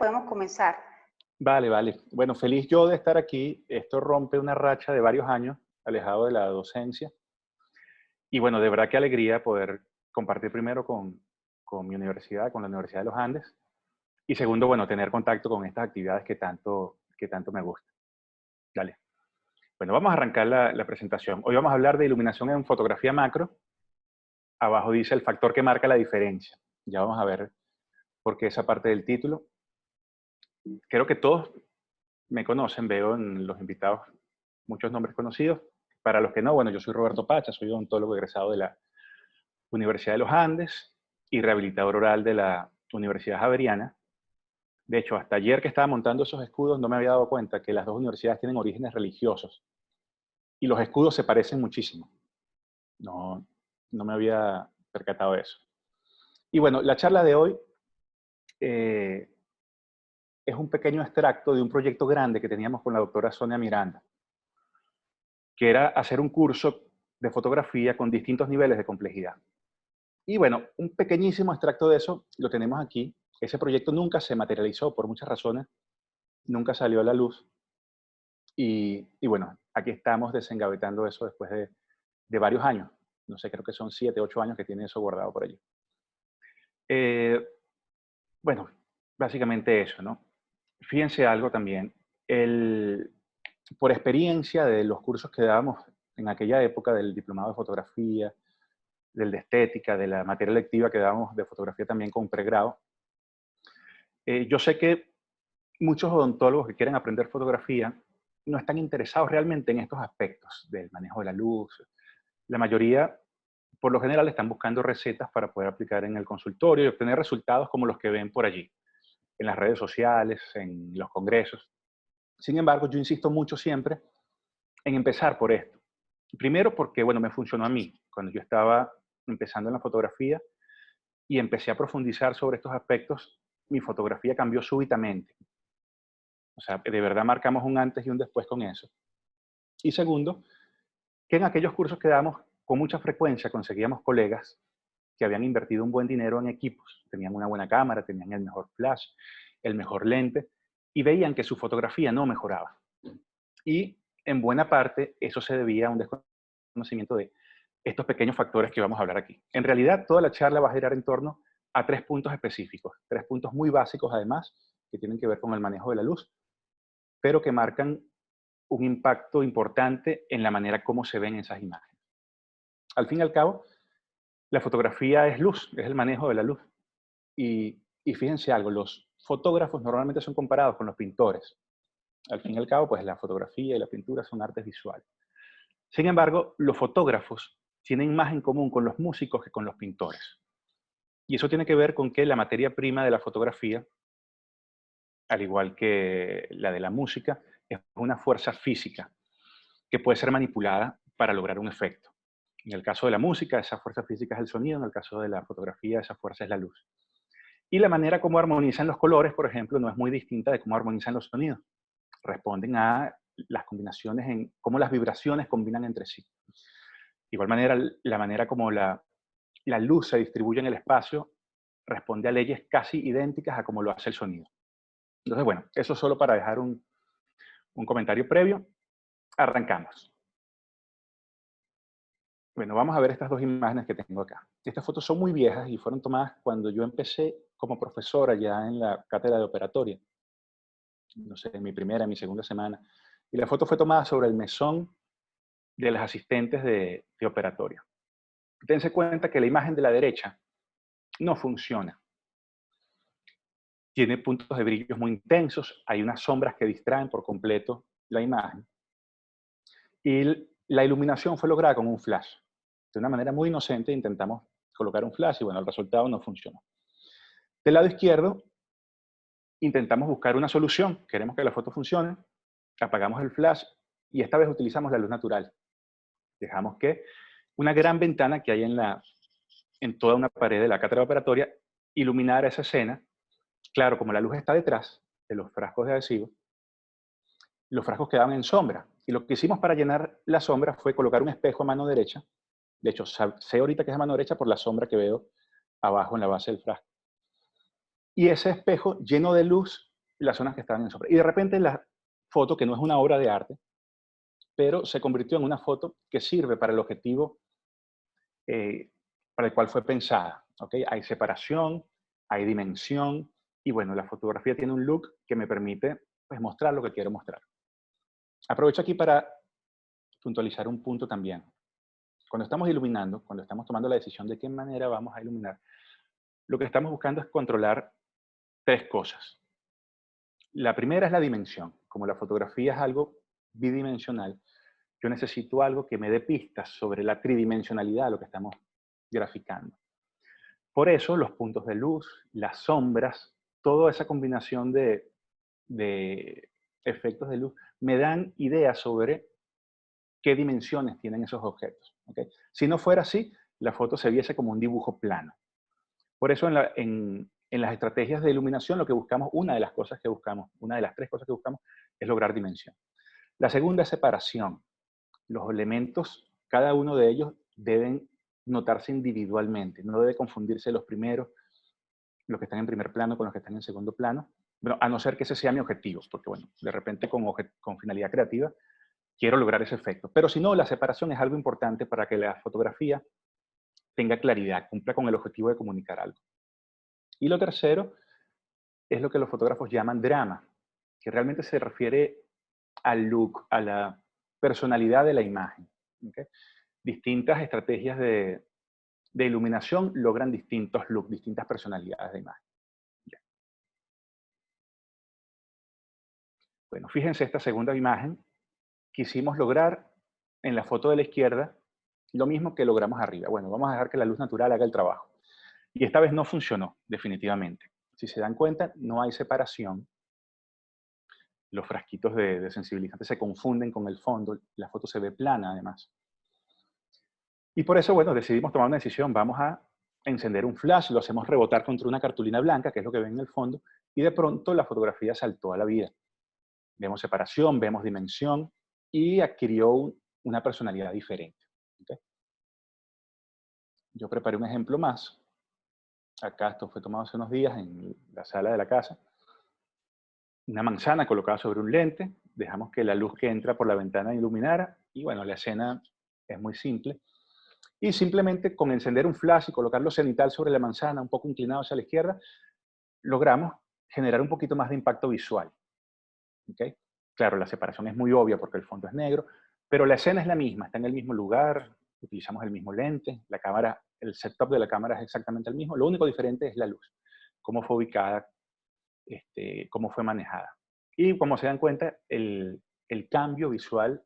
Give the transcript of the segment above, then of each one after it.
podemos comenzar. Vale, vale. Bueno, feliz yo de estar aquí. Esto rompe una racha de varios años alejado de la docencia. Y bueno, de verdad qué alegría poder compartir primero con mi universidad, con la Universidad de los Andes. Y segundo, bueno, tener contacto con estas actividades que tanto me gustan. Dale. Bueno, vamos a arrancar la presentación. Hoy vamos a hablar de iluminación en fotografía macro. Abajo dice el factor que marca la diferencia. Ya vamos a ver por qué esa parte del título. Creo que todos me conocen, veo en los invitados muchos nombres conocidos. Para los que no, bueno, yo soy Roberto Pacha, soy odontólogo egresado de la Universidad de los Andes y rehabilitador oral de la Universidad Javeriana. De hecho, hasta ayer que estaba montando esos escudos no me había dado cuenta que las dos universidades tienen orígenes religiosos y los escudos se parecen muchísimo. No me había percatado de eso. Y bueno, la charla de hoy es un pequeño extracto de un proyecto grande que teníamos con la doctora Sonia Miranda, que era hacer un curso de fotografía con distintos niveles de complejidad. Y bueno, un pequeñísimo extracto de eso lo tenemos aquí. Ese proyecto nunca se materializó por muchas razones, nunca salió a la luz. Y bueno, aquí estamos desengavetando eso después de varios años. No sé, creo que son 7, 8 años que tiene eso guardado por allí. Bueno, básicamente eso, ¿no? Fíjense algo también. Por experiencia de los cursos que dábamos en aquella época del diplomado de fotografía, del de estética, de la materia electiva que dábamos de fotografía también con pregrado, yo sé que muchos odontólogos que quieren aprender fotografía no están interesados realmente en estos aspectos del manejo de la luz. La mayoría, por lo general, están buscando recetas para poder aplicar en el consultorio y obtener resultados como los que ven por allí, en las redes sociales, en los congresos. Sin embargo, yo insisto mucho siempre en empezar por esto. Primero porque, bueno, me funcionó a mí. Cuando yo estaba empezando en la fotografía y empecé a profundizar sobre estos aspectos, mi fotografía cambió súbitamente. O sea, de verdad marcamos un antes y un después con eso. Y segundo, que en aquellos cursos que damos, con mucha frecuencia conseguíamos colegas que habían invertido un buen dinero en equipos, tenían una buena cámara, tenían el mejor flash, el mejor lente, y veían que su fotografía no mejoraba. Y en buena parte eso se debía a un desconocimiento de estos pequeños factores que vamos a hablar aquí. En realidad, toda la charla va a girar en torno a 3 puntos específicos, 3 puntos muy básicos además, que tienen que ver con el manejo de la luz, pero que marcan un impacto importante en la manera como se ven esas imágenes. Al fin y al cabo, la fotografía es luz, es el manejo de la luz. Y fíjense algo, los fotógrafos normalmente son comparados con los pintores. Al fin y al cabo, pues la fotografía y la pintura son artes visuales. Sin embargo, los fotógrafos tienen más en común con los músicos que con los pintores. Y eso tiene que ver con que la materia prima de la fotografía, al igual que la de la música, es una fuerza física que puede ser manipulada para lograr un efecto. En el caso de la música, esa fuerza física es el sonido, en el caso de la fotografía, esa fuerza es la luz. Y la manera como armonizan los colores, por ejemplo, no es muy distinta de cómo armonizan los sonidos. Responden a las combinaciones, en cómo las vibraciones combinan entre sí. De igual manera, la manera como la luz se distribuye en el espacio responde a leyes casi idénticas a cómo lo hace el sonido. Entonces, bueno, eso solo para dejar un comentario previo. Arrancamos. Bueno, vamos a ver estas dos imágenes que tengo acá. Estas fotos son muy viejas y fueron tomadas cuando yo empecé como profesora ya en la cátedra de operatoria. No sé, en mi primera, en mi segunda semana. Y la foto fue tomada sobre el mesón de las asistentes de operatoria. Dense cuenta que la imagen de la derecha no funciona. Tiene puntos de brillos muy intensos, hay unas sombras que distraen por completo la imagen. Y la iluminación fue lograda con un flash. De una manera muy inocente intentamos colocar un flash y bueno, el resultado no funcionó. Del lado izquierdo, intentamos buscar una solución. Queremos que la foto funcione, apagamos el flash y esta vez utilizamos la luz natural. Dejamos que una gran ventana que hay en toda una pared de la cátedra operatoria iluminara esa escena. Claro, como la luz está detrás de los frascos de adhesivo, los frascos quedaban en sombra. Y lo que hicimos para llenar la sombra fue colocar un espejo a mano derecha. De hecho, sé ahorita que es a mano derecha por la sombra que veo abajo en la base del frasco. Y ese espejo lleno de luz las zonas que estaban en sombra. Y de repente la foto, que no es una obra de arte, pero se convirtió en una foto que sirve para el objetivo para el cual fue pensada. ¿Okay? Hay separación, hay dimensión, y bueno, la fotografía tiene un look que me permite pues, mostrar lo que quiero mostrar. Aprovecho aquí para puntualizar un punto también. Cuando estamos iluminando, cuando estamos tomando la decisión de qué manera vamos a iluminar, lo que estamos buscando es controlar tres cosas. La primera es la dimensión. Como la fotografía es algo bidimensional, yo necesito algo que me dé pistas sobre la tridimensionalidad de lo que estamos graficando. Por eso los puntos de luz, las sombras, toda esa combinación de efectos de luz me dan ideas sobre qué dimensiones tienen esos objetos. ¿Okay? Si no fuera así, la foto se viese como un dibujo plano. Por eso en las estrategias de iluminación lo que buscamos, una de las cosas que buscamos, una de las tres cosas que buscamos es lograr dimensión. La segunda es separación. Los elementos, cada uno de ellos deben notarse individualmente, no debe confundirse los primeros, los que están en primer plano con los que están en segundo plano, bueno, a no ser que ese sea mi objetivo, porque bueno, de repente con finalidad creativa quiero lograr ese efecto. Pero si no, la separación es algo importante para que la fotografía tenga claridad, cumpla con el objetivo de comunicar algo. Y lo tercero es lo que los fotógrafos llaman drama, que realmente se refiere al look, a la personalidad de la imagen. ¿Okay? Distintas estrategias de iluminación logran distintos looks, distintas personalidades de imagen. Bien. Bueno, fíjense esta segunda imagen. Quisimos lograr en la foto de la izquierda lo mismo que logramos arriba. Bueno, vamos a dejar que la luz natural haga el trabajo. Y esta vez no funcionó, definitivamente. Si se dan cuenta, no hay separación. Los frasquitos de sensibilizante se confunden con el fondo. La foto se ve plana, además. Y por eso, bueno, decidimos tomar una decisión. Vamos a encender un flash, lo hacemos rebotar contra una cartulina blanca, que es lo que ven en el fondo, y de pronto la fotografía saltó a la vida. Vemos separación, vemos dimensión y adquirió una personalidad diferente. ¿Okay? Yo preparé un ejemplo más. Acá esto fue tomado hace unos días en la sala de la casa. Una manzana colocada sobre un lente, dejamos que la luz que entra por la ventana iluminara y bueno, la escena es muy simple. Y simplemente con encender un flash y colocarlo cenital sobre la manzana, un poco inclinado hacia la izquierda, logramos generar un poquito más de impacto visual. ¿Okay? Claro, la separación es muy obvia porque el fondo es negro, pero la escena es la misma, está en el mismo lugar, utilizamos el mismo lente, la cámara, el setup de la cámara es exactamente el mismo, lo único diferente es la luz, cómo fue ubicada, cómo fue manejada. Y como se dan cuenta, el cambio visual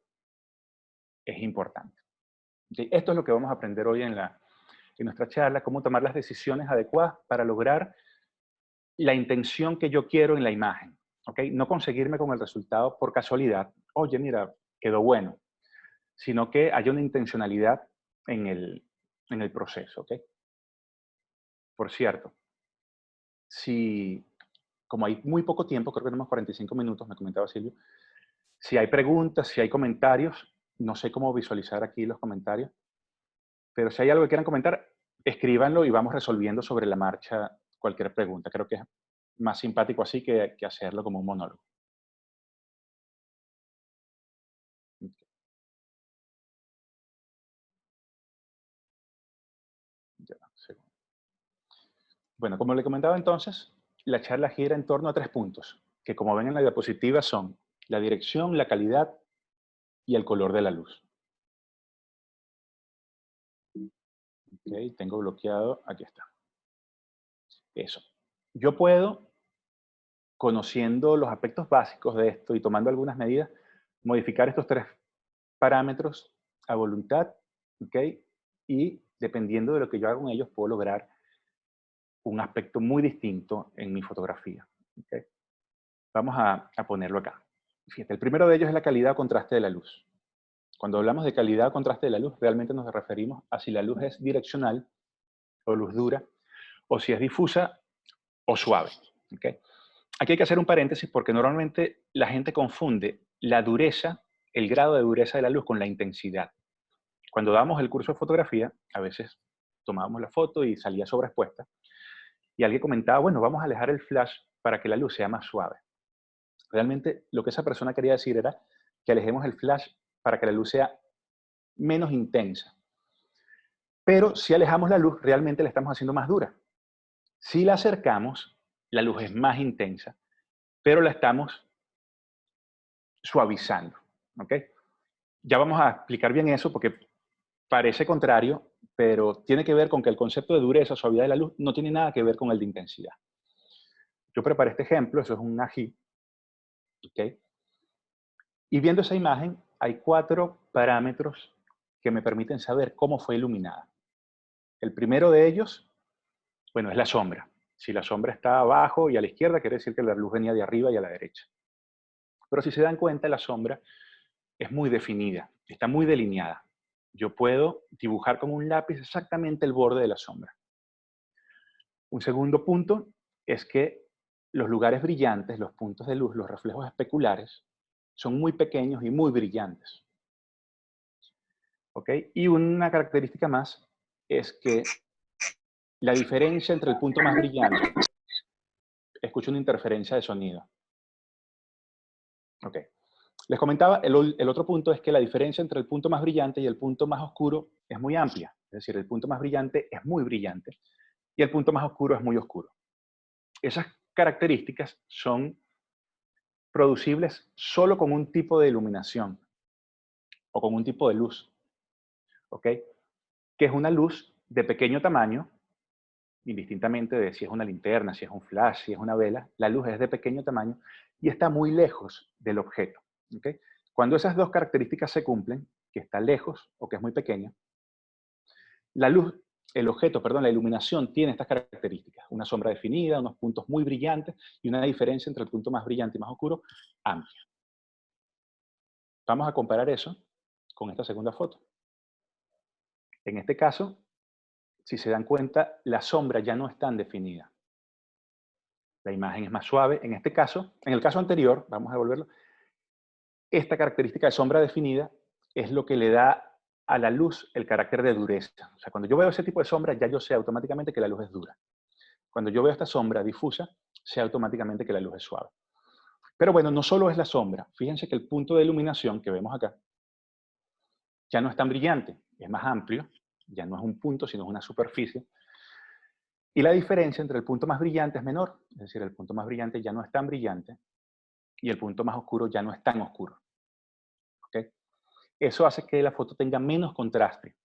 es importante. ¿Okay? Esto es lo que vamos a aprender hoy en nuestra charla, cómo tomar las decisiones adecuadas para lograr la intención que yo quiero en la imagen. ¿Okay? No conseguirme con el resultado por casualidad. Oye, mira, quedó bueno. Sino que haya una intencionalidad en el proceso. ¿Okay? Por cierto, si, como hay muy poco tiempo, creo que tenemos 45 minutos, me comentaba Silvio, si hay preguntas, si hay comentarios, no sé cómo visualizar aquí los comentarios, pero si hay algo que quieran comentar, escríbanlo y vamos resolviendo sobre la marcha cualquier pregunta. Creo que es más simpático así que hacerlo como un monólogo. Ya, segundo. Bueno, como le comentaba entonces, la charla gira en torno a 3 puntos, que como ven en la diapositiva son la dirección, la calidad y el color de la luz. Okay, tengo bloqueado, aquí está. Eso. Yo puedo, conociendo los aspectos básicos de esto y tomando algunas medidas, modificar estos 3 parámetros a voluntad, ¿ok? Y dependiendo de lo que yo haga con ellos, puedo lograr un aspecto muy distinto en mi fotografía. ¿Okay? Vamos a ponerlo acá. Fíjate, el primero de ellos es la calidad o contraste de la luz. Cuando hablamos de calidad o contraste de la luz, realmente nos referimos a si la luz es direccional o luz dura, o si es difusa o suave. ¿Okay? Aquí hay que hacer un paréntesis porque normalmente la gente confunde la dureza, el grado de dureza de la luz con la intensidad. Cuando damos el curso de fotografía, a veces tomábamos la foto y salía sobreexpuesta, y alguien comentaba, bueno, vamos a alejar el flash para que la luz sea más suave. Realmente lo que esa persona quería decir era que alejemos el flash para que la luz sea menos intensa. Pero si alejamos la luz, realmente la estamos haciendo más dura. Si la acercamos, la luz es más intensa, pero la estamos suavizando. ¿Ok? Ya vamos a explicar bien eso porque parece contrario, pero tiene que ver con que el concepto de dureza, suavidad de la luz, no tiene nada que ver con el de intensidad. Yo preparé este ejemplo, eso es un ají, ¿ok? Y viendo esa imagen, hay 4 parámetros que me permiten saber cómo fue iluminada. El primero de ellos, bueno, es la sombra. Si la sombra está abajo y a la izquierda, quiere decir que la luz venía de arriba y a la derecha. Pero si se dan cuenta, la sombra es muy definida, está muy delineada. Yo puedo dibujar con un lápiz exactamente el borde de la sombra. Un segundo punto es que los lugares brillantes, los puntos de luz, los reflejos especulares, son muy pequeños y muy brillantes. ¿Ok? Y una característica más es que la diferencia entre el punto más brillante, escucho una interferencia de sonido. Ok. Les comentaba, el otro punto es que la diferencia entre el punto más brillante y el punto más oscuro es muy amplia. Es decir, el punto más brillante es muy brillante y el punto más oscuro es muy oscuro. Esas características son producibles solo con un tipo de iluminación o con un tipo de luz, ¿ok? Que es una luz de pequeño tamaño, indistintamente de si es una linterna, si es un flash, si es una vela, la luz es de pequeño tamaño y está muy lejos del objeto, ¿ok? Cuando esas dos características se cumplen, que está lejos o que es muy pequeña, la luz, el objeto, perdón, la iluminación tiene estas características, una sombra definida, unos puntos muy brillantes y una diferencia entre el punto más brillante y más oscuro amplia. Vamos a comparar eso con esta segunda foto. En este caso, si se dan cuenta, la sombra ya no es tan definida. La imagen es más suave. En este caso, en el caso anterior, vamos a devolverlo, esta característica de sombra definida es lo que le da a la luz el carácter de dureza. O sea, cuando yo veo ese tipo de sombra, ya yo sé automáticamente que la luz es dura. Cuando yo veo esta sombra difusa, sé automáticamente que la luz es suave. Pero bueno, no solo es la sombra. Fíjense que el punto de iluminación que vemos acá ya no es tan brillante, es más amplio, ya no es un punto, sino es una superficie. Y la diferencia entre el punto más brillante es menor, es decir, el punto más brillante ya no es tan brillante y el punto más oscuro ya no es tan oscuro. ¿Ok? Eso hace que la foto tenga menos contraste,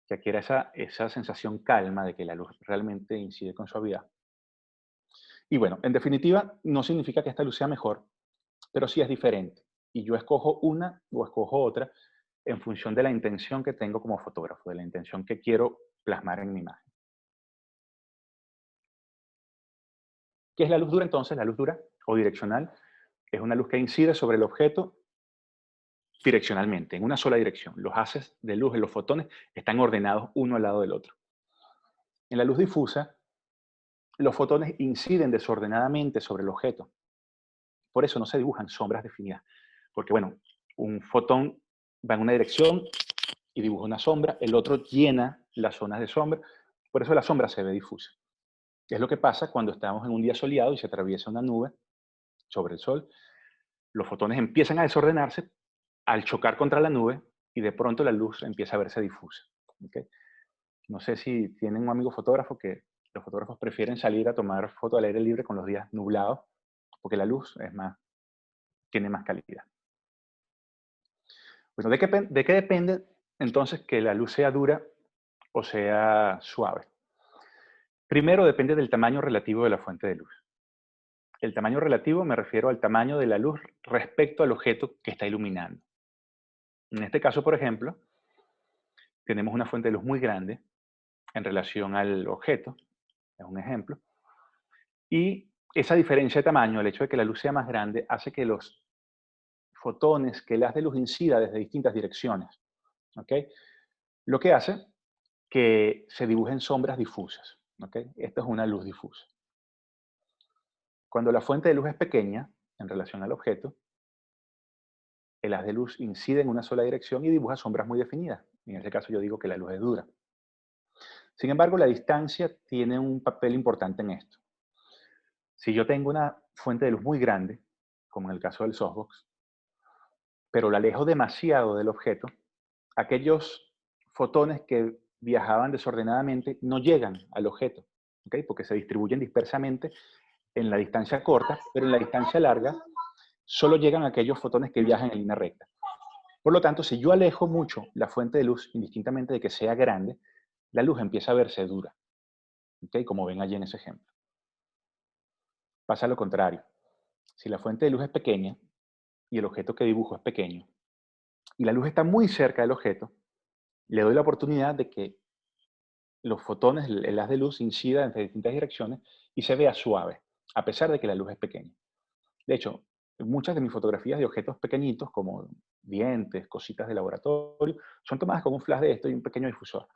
que adquiera esa sensación calma de que la luz realmente incide con suavidad. Y bueno, en definitiva, no significa que esta luz sea mejor, pero sí es diferente. Y yo escojo una o escojo otra en función de la intención que tengo como fotógrafo, de la intención que quiero plasmar en mi imagen. ¿Qué es la luz dura entonces? La luz dura o direccional es una luz que incide sobre el objeto direccionalmente, en una sola dirección. Los haces de luz y los fotones están ordenados uno al lado del otro. En la luz difusa, los fotones inciden desordenadamente sobre el objeto. Por eso no se dibujan sombras definidas. Porque, bueno, un fotón va en una dirección y dibuja una sombra, el otro llena las zonas de sombra. Por eso la sombra se ve difusa. Es lo que pasa cuando estamos en un día soleado y se atraviesa una nube sobre el sol. Los fotones empiezan a desordenarse al chocar contra la nube y de pronto la luz empieza a verse difusa. ¿Okay? No sé si tienen un amigo fotógrafo que los fotógrafos prefieren salir a tomar fotos al aire libre con los días nublados porque la luz es más, tiene más calidad. Bueno, ¿de qué depende entonces que la luz sea dura o sea suave? Primero depende del tamaño relativo de la fuente de luz. El tamaño relativo me refiero al tamaño de la luz respecto al objeto que está iluminando. En este caso, por ejemplo, tenemos una fuente de luz muy grande en relación al objeto, es un ejemplo, y esa diferencia de tamaño, el hecho de que la luz sea más grande, hace que los fotones, que el haz de luz incida desde distintas direcciones, ¿ok? Lo que hace que se dibujen sombras difusas, ¿ok? Esta es una luz difusa. Cuando la fuente de luz es pequeña en relación al objeto, el haz de luz incide en una sola dirección y dibuja sombras muy definidas. En ese caso yo digo que la luz es dura. Sin embargo, la distancia tiene un papel importante en esto. Si yo tengo una fuente de luz muy grande, como en el caso del softbox, pero la alejo demasiado del objeto, aquellos fotones que viajaban desordenadamente no llegan al objeto, ¿ok? Porque se distribuyen dispersamente en la distancia corta, pero en la distancia larga solo llegan aquellos fotones que viajan en línea recta. Por lo tanto, si yo alejo mucho la fuente de luz, indistintamente de que sea grande, la luz empieza a verse dura, ¿ok? Como ven allí en ese ejemplo. Pasa lo contrario. Si la fuente de luz es pequeña y el objeto que dibujo es pequeño, y la luz está muy cerca del objeto, le doy la oportunidad de que los fotones, el haz de luz, incida entre distintas direcciones y se vea suave, a pesar de que la luz es pequeña. De hecho, muchas de mis fotografías de objetos pequeñitos, como dientes, cositas de laboratorio, son tomadas con un flash de esto y un pequeño difusor.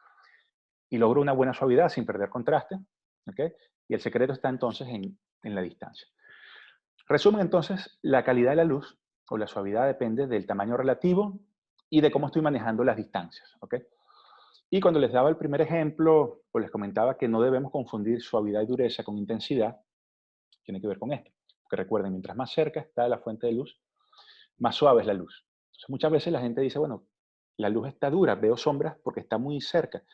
Y logro una buena suavidad sin perder contraste, ¿ok? Y el secreto está entonces en la distancia. Resumen entonces, la calidad de la luz o la suavidad depende del tamaño relativo y de cómo estoy manejando las distancias, ¿ok? Y cuando les daba el primer ejemplo, pues les comentaba que no debemos confundir suavidad y dureza con intensidad, tiene que ver con esto. Porque recuerden, mientras más cerca está la fuente de luz, más suave es la luz. Entonces, muchas veces la gente dice, bueno, la luz está dura, veo sombras porque está muy cerca.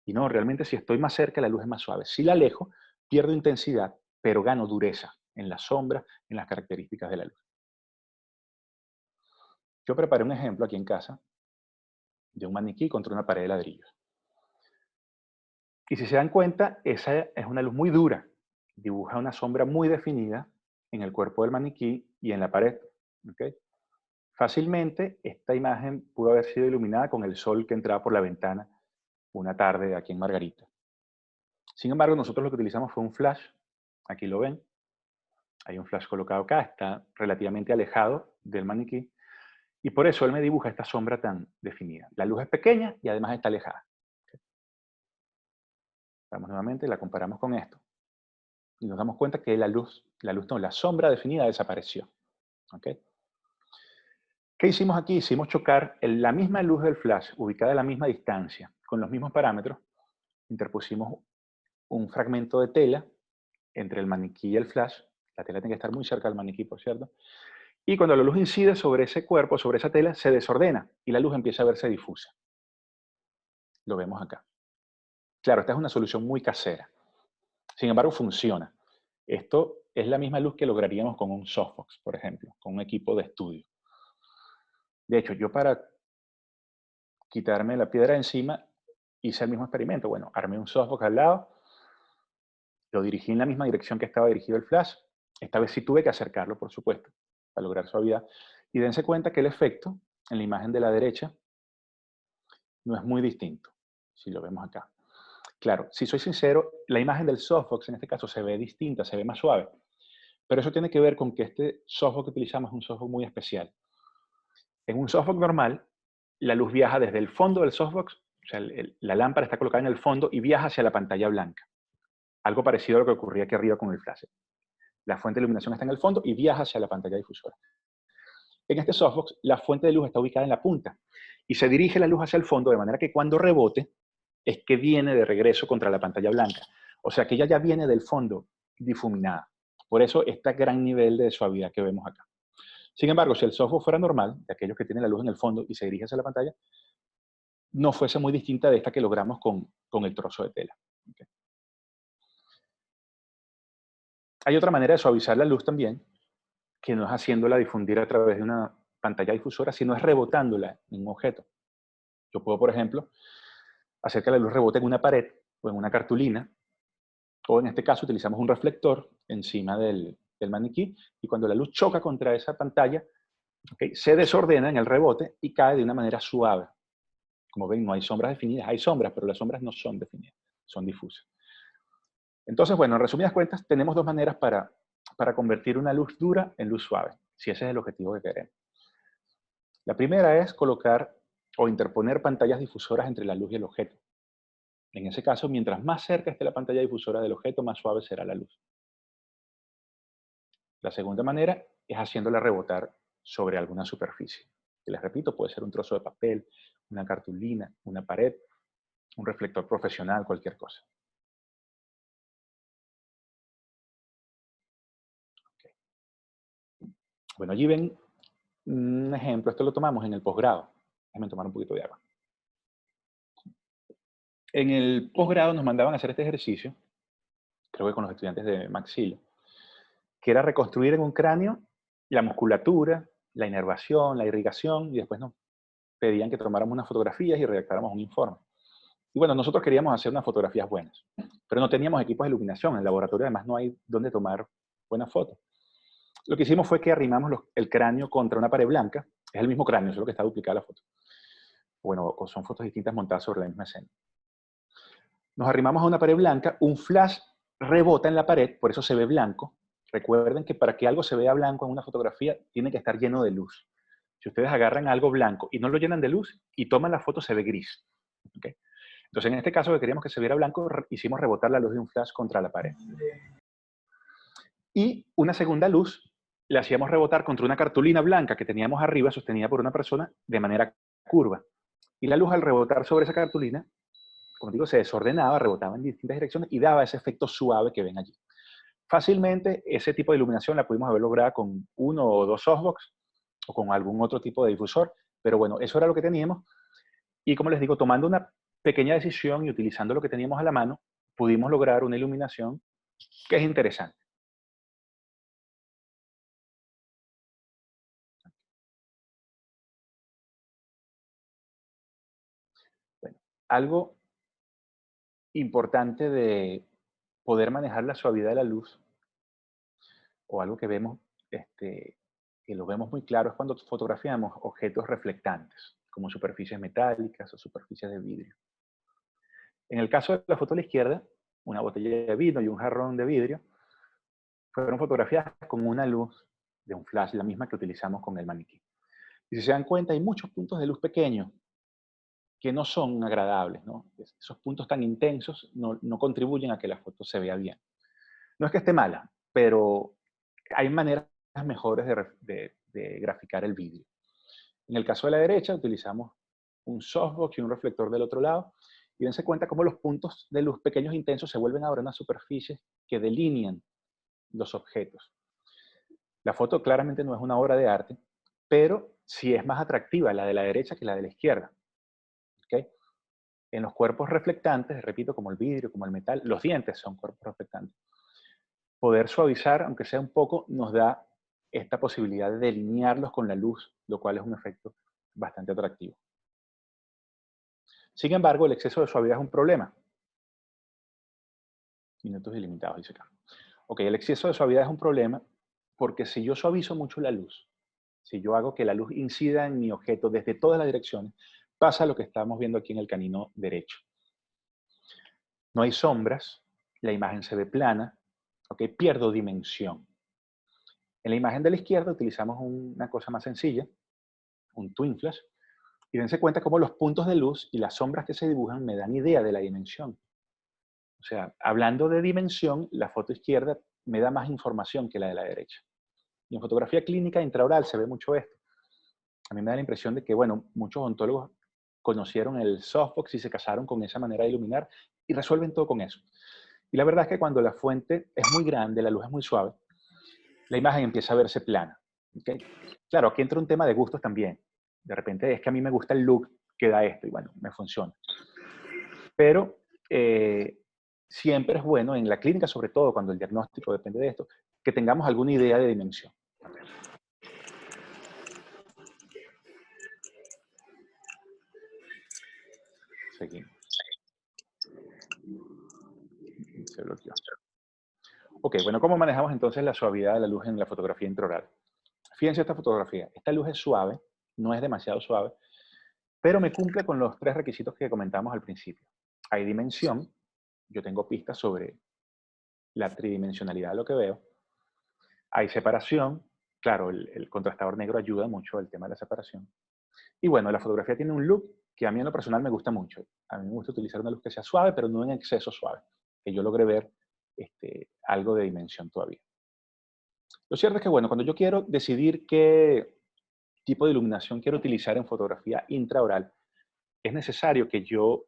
Y no, realmente si estoy más cerca, la luz es más suave. Si la alejo, pierdo intensidad, pero gano dureza en la sombra, en las características de la luz. Yo preparé un ejemplo aquí en casa de un maniquí contra una pared de ladrillos. Y si se dan cuenta, esa es una luz muy dura. Dibuja una sombra muy definida en el cuerpo del maniquí y en la pared. ¿Ok? Fácilmente, esta imagen pudo haber sido iluminada con el sol que entraba por la ventana una tarde aquí en Margarita. Sin embargo, nosotros lo que utilizamos fue un flash. Aquí lo ven. Hay un flash colocado acá, está relativamente alejado del maniquí. Y por eso él me dibuja esta sombra tan definida. La luz es pequeña y además está alejada. Vamos nuevamente, la comparamos con esto. Y nos damos cuenta que la sombra definida desapareció. ¿Ok? ¿Qué hicimos aquí? Hicimos chocar la misma luz del flash, ubicada a la misma distancia, con los mismos parámetros. Interpusimos un fragmento de tela entre el maniquí y el flash. La tela tiene que estar muy cerca del maniquí, por cierto. Y cuando la luz incide sobre ese cuerpo, sobre esa tela, se desordena y la luz empieza a verse difusa. Lo vemos acá. Claro, esta es una solución muy casera. Sin embargo, funciona. Esto es la misma luz que lograríamos con un softbox, por ejemplo, con un equipo de estudio. De hecho, yo para quitarme la piedra de encima hice el mismo experimento. Bueno, armé un softbox al lado, lo dirigí en la misma dirección que estaba dirigido el flash. Esta vez sí tuve que acercarlo, por supuesto, para lograr suavidad. Y dense cuenta que el efecto en la imagen de la derecha no es muy distinto, si lo vemos acá. Claro, si soy sincero, la imagen del softbox en este caso se ve distinta, se ve más suave. Pero eso tiene que ver con que este softbox que utilizamos es un softbox muy especial. En un softbox normal, la luz viaja desde el fondo del softbox, o sea, la lámpara está colocada en el fondo y viaja hacia la pantalla blanca. Algo parecido a lo que ocurría aquí arriba con el flash. La fuente de iluminación está en el fondo y viaja hacia la pantalla difusora. En este softbox, la fuente de luz está ubicada en la punta y se dirige la luz hacia el fondo de manera que cuando rebote es que viene de regreso contra la pantalla blanca. O sea que ella ya viene del fondo difuminada. Por eso este gran nivel de suavidad que vemos acá. Sin embargo, si el softbox fuera normal, de aquellos que tienen la luz en el fondo y se dirige hacia la pantalla, no fuese muy distinta de esta que logramos con el trozo de tela. ¿Okay? Hay otra manera de suavizar la luz también, que no es haciéndola difundir a través de una pantalla difusora, sino es rebotándola en un objeto. Yo puedo, por ejemplo, hacer que la luz rebote en una pared o en una cartulina, o en este caso utilizamos un reflector encima del maniquí, y cuando la luz choca contra esa pantalla, ¿okay?, se desordena en el rebote y cae de una manera suave. Como ven, no hay sombras definidas. Hay sombras, pero las sombras no son definidas, son difusas. Entonces, bueno, en resumidas cuentas, tenemos dos maneras para convertir una luz dura en luz suave, si ese es el objetivo que queremos. La primera es colocar o interponer pantallas difusoras entre la luz y el objeto. En ese caso, mientras más cerca esté la pantalla difusora del objeto, más suave será la luz. La segunda manera es haciéndola rebotar sobre alguna superficie. Que les repito, puede ser un trozo de papel, una cartulina, una pared, un reflector profesional, cualquier cosa. Bueno, allí ven un ejemplo, esto lo tomamos en el posgrado. Déjenme tomar un poquito de agua. En el posgrado nos mandaban a hacer este ejercicio, creo que con los estudiantes de Maxilo, que era reconstruir en un cráneo la musculatura, la inervación, la irrigación, y después nos pedían que tomáramos unas fotografías y redactáramos un informe. Y bueno, nosotros queríamos hacer unas fotografías buenas, pero no teníamos equipos de iluminación. En el laboratorio además no hay donde tomar buenas fotos. Lo que hicimos fue que arrimamos el cráneo contra una pared blanca. Es el mismo cráneo, solo que está duplicada la foto. Bueno, son fotos distintas montadas sobre la misma escena. Nos arrimamos a una pared blanca, un flash rebota en la pared, por eso se ve blanco. Recuerden que para que algo se vea blanco en una fotografía, tiene que estar lleno de luz. Si ustedes agarran algo blanco y no lo llenan de luz y toman la foto, se ve gris. ¿Okay? Entonces, en este caso que queríamos que se viera blanco, hicimos rebotar la luz de un flash contra la pared. Y una segunda luz la hacíamos rebotar contra una cartulina blanca que teníamos arriba, sostenida por una persona, de manera curva. Y la luz al rebotar sobre esa cartulina, como digo, se desordenaba, rebotaba en distintas direcciones y daba ese efecto suave que ven allí. Fácilmente, ese tipo de iluminación la pudimos haber logrado con uno o dos softbox o con algún otro tipo de difusor, pero bueno, eso era lo que teníamos. Y como les digo, tomando una pequeña decisión y utilizando lo que teníamos a la mano, pudimos lograr una iluminación que es interesante. Bueno, algo importante de poder manejar la suavidad de la luz, o algo que vemos, que lo vemos muy claro, es cuando fotografiamos objetos reflectantes, como superficies metálicas o superficies de vidrio. En el caso de la foto a la izquierda, una botella de vino y un jarrón de vidrio fueron fotografiadas con una luz de un flash, la misma que utilizamos con el maniquí. Y si se dan cuenta, hay muchos puntos de luz pequeños que no son agradables, ¿no? Esos puntos tan intensos no contribuyen a que la foto se vea bien. No es que esté mala, pero hay maneras mejores de graficar el vídeo. En el caso de la derecha, utilizamos un softbox y un reflector del otro lado. Y dense cuenta cómo los puntos de luz pequeños e intensos se vuelven ahora unas superficies que delinean los objetos. La foto claramente no es una obra de arte, pero sí es más atractiva la de la derecha que la de la izquierda. ¿Okay? En los cuerpos reflectantes, repito, como el vidrio, como el metal, los dientes son cuerpos reflectantes. Poder suavizar, aunque sea un poco, nos da esta posibilidad de delinearlos con la luz, lo cual es un efecto bastante atractivo. Sin embargo, el exceso de suavidad es un problema. Minutos ilimitados, dice acá. Ok, el exceso de suavidad es un problema porque si yo suavizo mucho la luz, si yo hago que la luz incida en mi objeto desde todas las direcciones, pasa lo que estamos viendo aquí en el canino derecho. No hay sombras, la imagen se ve plana, ok, pierdo dimensión. En la imagen de la izquierda utilizamos una cosa más sencilla, un twin flash, y dense cuenta cómo los puntos de luz y las sombras que se dibujan me dan idea de la dimensión. O sea, hablando de dimensión, la foto izquierda me da más información que la de la derecha. Y en fotografía clínica intraoral se ve mucho esto. A mí me da la impresión de que, bueno, muchos odontólogos conocieron el softbox y se casaron con esa manera de iluminar y resuelven todo con eso. Y la verdad es que cuando la fuente es muy grande, la luz es muy suave, la imagen empieza a verse plana. ¿Okay? Claro, aquí entra un tema de gustos también. De repente es que a mí me gusta el look que da esto y bueno, me funciona. Pero siempre es bueno, en la clínica sobre todo, cuando el diagnóstico depende de esto, que tengamos alguna idea de dimensión. Seguimos. Se bloqueó. Ok, bueno, ¿cómo manejamos entonces la suavidad de la luz en la fotografía intraoral? Fíjense esta fotografía. Esta luz es suave, no es demasiado suave, pero me cumple con los tres requisitos que comentamos al principio. Hay dimensión, yo tengo pistas sobre la tridimensionalidad de lo que veo. Hay separación, claro, el contrastador negro ayuda mucho al tema de la separación. Y bueno, la fotografía tiene un look que a mí en lo personal me gusta mucho. A mí me gusta utilizar una luz que sea suave, pero no en exceso suave, que yo logre ver algo de dimensión todavía. Lo cierto es que, bueno, cuando yo quiero decidir qué tipo de iluminación quiero utilizar en fotografía intraoral, es necesario que yo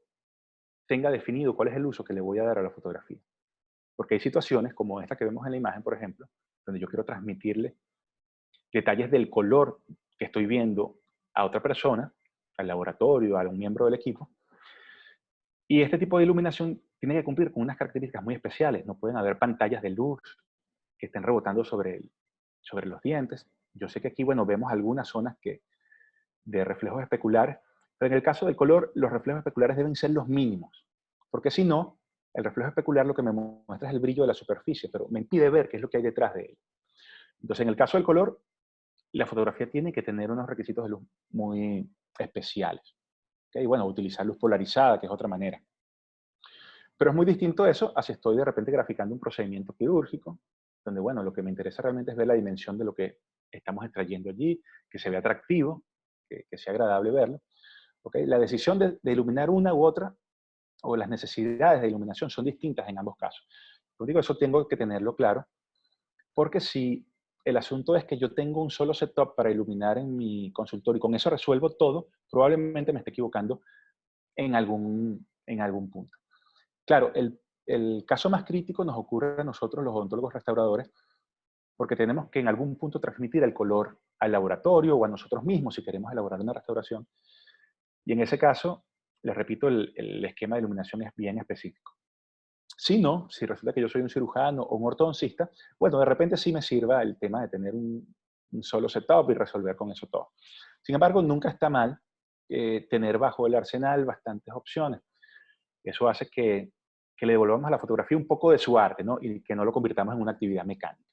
tenga definido cuál es el uso que le voy a dar a la fotografía. Porque hay situaciones como esta que vemos en la imagen, por ejemplo, donde yo quiero transmitirle detalles del color que estoy viendo a otra persona, al laboratorio, a un miembro del equipo. Y este tipo de iluminación tiene que cumplir con unas características muy especiales. No pueden haber pantallas de luz que estén rebotando sobre los dientes. Yo sé que aquí, bueno, vemos algunas zonas de reflejos especulares, pero en el caso del color, los reflejos especulares deben ser los mínimos, porque si no, el reflejo especular lo que me muestra es el brillo de la superficie, pero me impide ver qué es lo que hay detrás de él. Entonces, en el caso del color, la fotografía tiene que tener unos requisitos de luz muy especiales. ¿Okay? Y bueno, utilizar luz polarizada, que es otra manera. Pero es muy distinto eso a si estoy de repente graficando un procedimiento quirúrgico, donde, bueno, lo que me interesa realmente es ver la dimensión de lo que estamos extrayendo allí, que se vea atractivo, que sea agradable verlo. ¿Okay? La decisión de iluminar una u otra, o las necesidades de iluminación son distintas en ambos casos. Lo único, eso tengo que tenerlo claro, porque si el asunto es que yo tengo un solo setup para iluminar en mi consultorio y con eso resuelvo todo, probablemente me esté equivocando en algún punto. Claro, el caso más crítico nos ocurre a nosotros, los odontólogos restauradores, porque tenemos que en algún punto transmitir el color al laboratorio o a nosotros mismos si queremos elaborar una restauración. Y en ese caso, les repito, el esquema de iluminación es bien específico. Si no, si resulta que yo soy un cirujano o un ortodoncista, bueno, de repente sí me sirva el tema de tener un solo setup y resolver con eso todo. Sin embargo, nunca está mal tener bajo el arsenal bastantes opciones. Eso hace que le devolvamos a la fotografía un poco de su arte, ¿no? Y que no lo convirtamos en una actividad mecánica.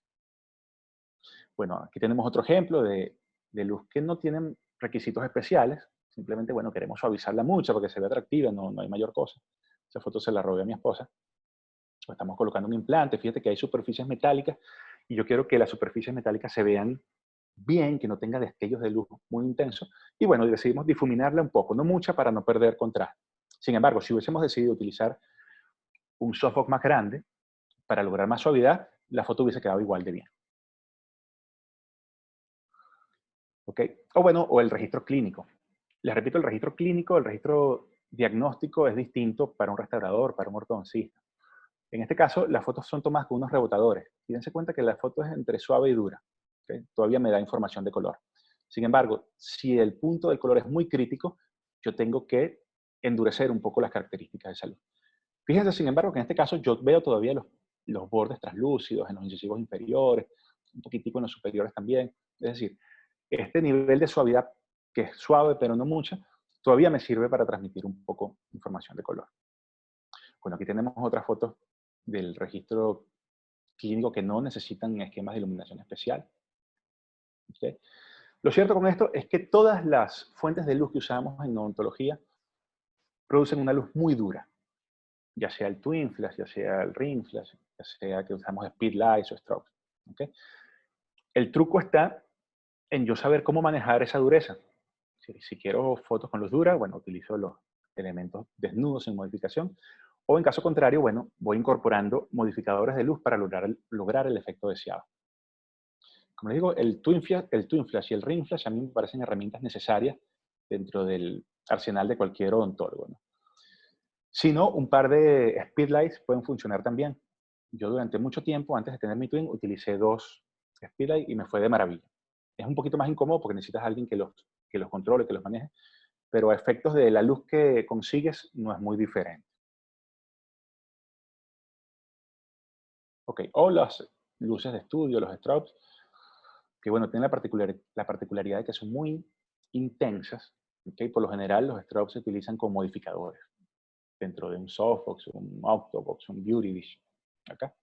Bueno, aquí tenemos otro ejemplo de luz que no tienen requisitos especiales. Simplemente, bueno, queremos suavizarla mucho porque se ve atractiva, no hay mayor cosa. Esa foto se la robé a mi esposa. Estamos colocando un implante, fíjate que hay superficies metálicas y yo quiero que las superficies metálicas se vean bien, que no tenga destellos de luz muy intensos. Y bueno, decidimos difuminarla un poco, no mucha para no perder contraste. Sin embargo, si hubiésemos decidido utilizar un softbox más grande para lograr más suavidad, la foto hubiese quedado igual de bien. ¿Ok? O bueno, o el registro clínico. Les repito, el registro clínico, el registro diagnóstico es distinto para un restaurador, para un ortodoncista. En este caso, las fotos son tomadas con unos rebotadores. Y dense cuenta que la foto es entre suave y dura. ¿Okay? Todavía me da información de color. Sin embargo, si el punto del color es muy crítico, yo tengo que endurecer un poco las características de esa luz. Fíjense, sin embargo, que en este caso yo veo todavía los bordes translúcidos en los incisivos inferiores, un poquitico en los superiores también. Es decir, este nivel de suavidad, que es suave pero no mucha, todavía me sirve para transmitir un poco de información de color. Bueno, aquí tenemos otras fotos del registro clínico que no necesitan esquemas de iluminación especial. ¿Okay? Lo cierto con esto es que todas las fuentes de luz que usamos en odontología producen una luz muy dura, ya sea el twin flash, ya sea el ring flash, ya sea que usamos speed lights o strobes. ¿Okay? El truco está en yo saber cómo manejar esa dureza. Si quiero fotos con luz dura, bueno, utilizo los elementos desnudos sin modificación. O en caso contrario, bueno, voy incorporando modificadores de luz para lograr el efecto deseado. Como les digo, el twin flash y el ring flash a mí me parecen herramientas necesarias dentro del arsenal de cualquier odontólogo, ¿no? Si no, un par de speedlights pueden funcionar también. Yo durante mucho tiempo, antes de tener mi twin, utilicé dos speedlights y me fue de maravilla. Es un poquito más incómodo porque necesitas a alguien que los controle, que los maneje, pero a efectos de la luz que consigues no es muy diferente. Ok, o las luces de estudio, los strobes, que bueno, tienen la particularidad de que son muy intensas. ¿Okay? Por lo general, los strobes se utilizan con modificadores dentro de un softbox, un octobox, un beauty dish. Acá.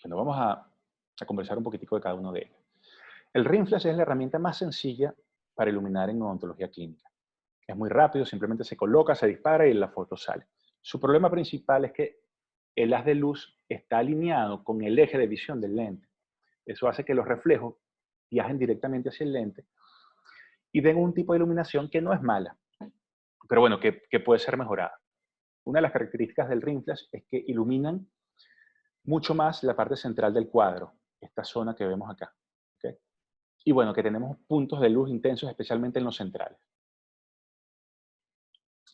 Bueno, vamos a conversar un poquitico de cada uno de ellos. El ring flash es la herramienta más sencilla para iluminar en odontología clínica. Es muy rápido, simplemente se coloca, se dispara y la foto sale. Su problema principal es que el haz de luz está alineado con el eje de visión del lente. Eso hace que los reflejos viajen directamente hacia el lente y den un tipo de iluminación que no es mala, pero bueno, que puede ser mejorada. Una de las características del ring flash es que iluminan mucho más la parte central del cuadro, esta zona que vemos acá. ¿Okay? Y bueno, que tenemos puntos de luz intensos, especialmente en los centrales.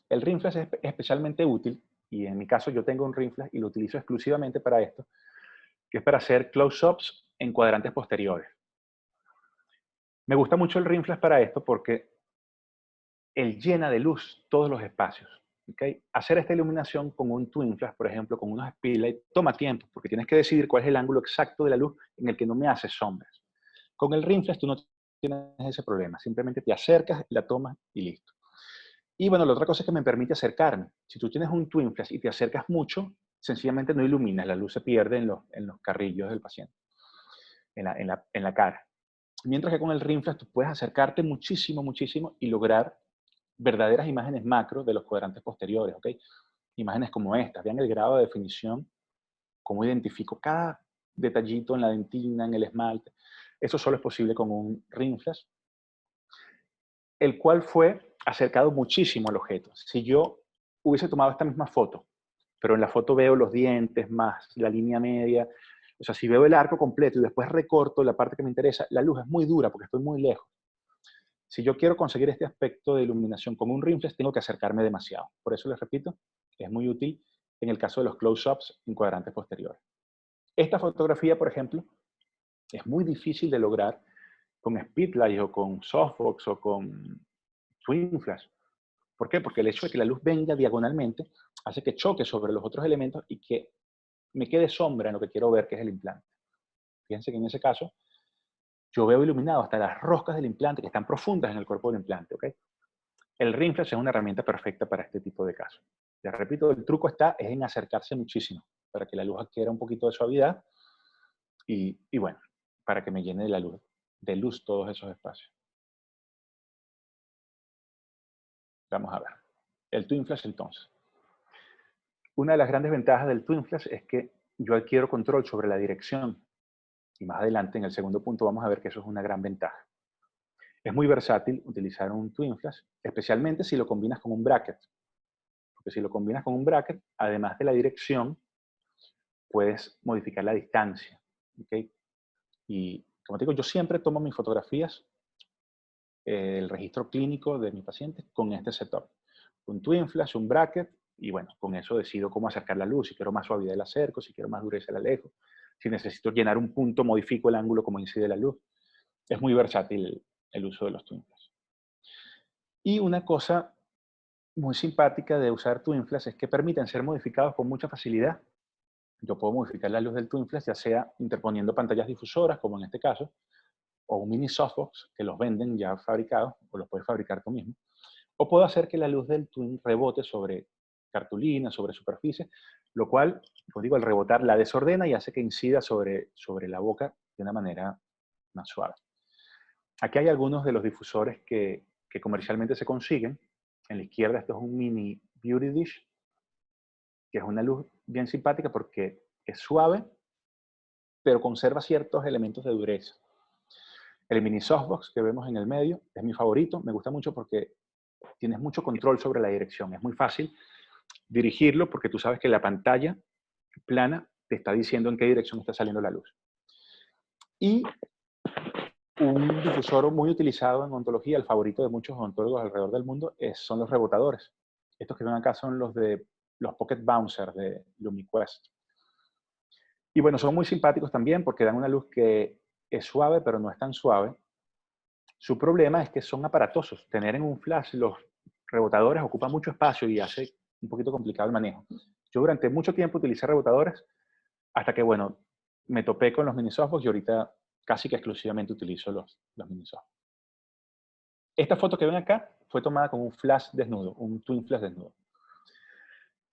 El ring flash es especialmente útil, y en mi caso yo tengo un ring flash y lo utilizo exclusivamente para esto, que es para hacer close-ups en cuadrantes posteriores. Me gusta mucho el ring flash para esto porque él llena de luz todos los espacios. ¿Okay? Hacer esta iluminación con un twin flash, por ejemplo, con unos speedlight, toma tiempo, porque tienes que decidir cuál es el ángulo exacto de la luz en el que no me hace sombras. Con el ring flash tú no tienes ese problema, simplemente te acercas, la tomas y listo. Y bueno, la otra cosa es que me permite acercarme. Si tú tienes un twin flash y te acercas mucho, sencillamente no iluminas, la luz se pierde en los carrillos del paciente, en la cara. Mientras que con el ring flash tú puedes acercarte muchísimo, muchísimo y lograr verdaderas imágenes macro de los cuadrantes posteriores, ¿ok? Imágenes como estas, vean el grado de definición, cómo identifico cada detallito en la dentina, en el esmalte. Eso solo es posible con un ring flash, el cual fue acercado muchísimo al objeto. Si yo hubiese tomado esta misma foto, pero en la foto veo los dientes más la línea media, o sea, si veo el arco completo y después recorto la parte que me interesa, la luz es muy dura porque estoy muy lejos. Si yo quiero conseguir este aspecto de iluminación con un ring flash, tengo que acercarme demasiado. Por eso les repito, es muy útil en el caso de los close-ups en cuadrantes posteriores. Esta fotografía, por ejemplo, es muy difícil de lograr con speedlight o con softbox o con twin flash. ¿Por qué? Porque el hecho de que la luz venga diagonalmente hace que choque sobre los otros elementos y que me quede sombra en lo que quiero ver, que es el implante. Fíjense que en ese caso, yo veo iluminado hasta las roscas del implante, que están profundas en el cuerpo del implante, ¿ok? El ring flash es una herramienta perfecta para este tipo de casos. Les repito, el truco es en acercarse muchísimo, para que la luz adquiera un poquito de suavidad y bueno, para que me llene de luz todos esos espacios. Vamos a ver. El twin flash entonces. Una de las grandes ventajas del twin flash es que yo adquiero control sobre la dirección. Y más adelante, en el segundo punto, vamos a ver que eso es una gran ventaja. Es muy versátil utilizar un twin flash, especialmente si lo combinas con un bracket. Porque si lo combinas con un bracket, además de la dirección, puedes modificar la distancia. ¿Okay? Y como te digo, yo siempre tomo mis fotografías, el registro clínico de mis pacientes con este setup. Un twin flash, un bracket, y bueno, con eso decido cómo acercar la luz. Si quiero más suavidad, la acerco. Si quiero más dureza, la alejo. Si necesito llenar un punto, modifico el ángulo como incide la luz. Es muy versátil el uso de los twin flash. Y una cosa muy simpática de usar twin flash es que permiten ser modificados con mucha facilidad. Yo puedo modificar la luz del twin flash, ya sea interponiendo pantallas difusoras, como en este caso, o un mini softbox, que los venden ya fabricados, o los puedes fabricar tú mismo. O puedo hacer que la luz del twin rebote sobre cartulina, sobre superficie, lo cual, como digo, al rebotar la desordena y hace que incida sobre la boca de una manera más suave. Aquí hay algunos de los difusores que comercialmente se consiguen. En la izquierda esto es un mini Beauty Dish, que es una luz bien simpática porque es suave, pero conserva ciertos elementos de dureza. El mini softbox que vemos en el medio es mi favorito, me gusta mucho porque tienes mucho control sobre la dirección. Es muy fácil dirigirlo porque tú sabes que la pantalla plana te está diciendo en qué dirección está saliendo la luz. Y un difusor muy utilizado en odontología, el favorito de muchos odontólogos alrededor del mundo, son los rebotadores. Estos que ven acá son los Pocket Bouncers de LumiQuest. Y bueno, son muy simpáticos también porque dan una luz que es suave, pero no es tan suave. Su problema es que son aparatosos. Tener en un flash los rebotadores ocupa mucho espacio y hace un poquito complicado el manejo. Yo durante mucho tiempo utilicé rebotadores hasta que, bueno, me topé con los mini softbox y ahorita casi que exclusivamente utilizo los mini softbox. Esta foto que ven acá fue tomada con un flash desnudo, un twin flash desnudo.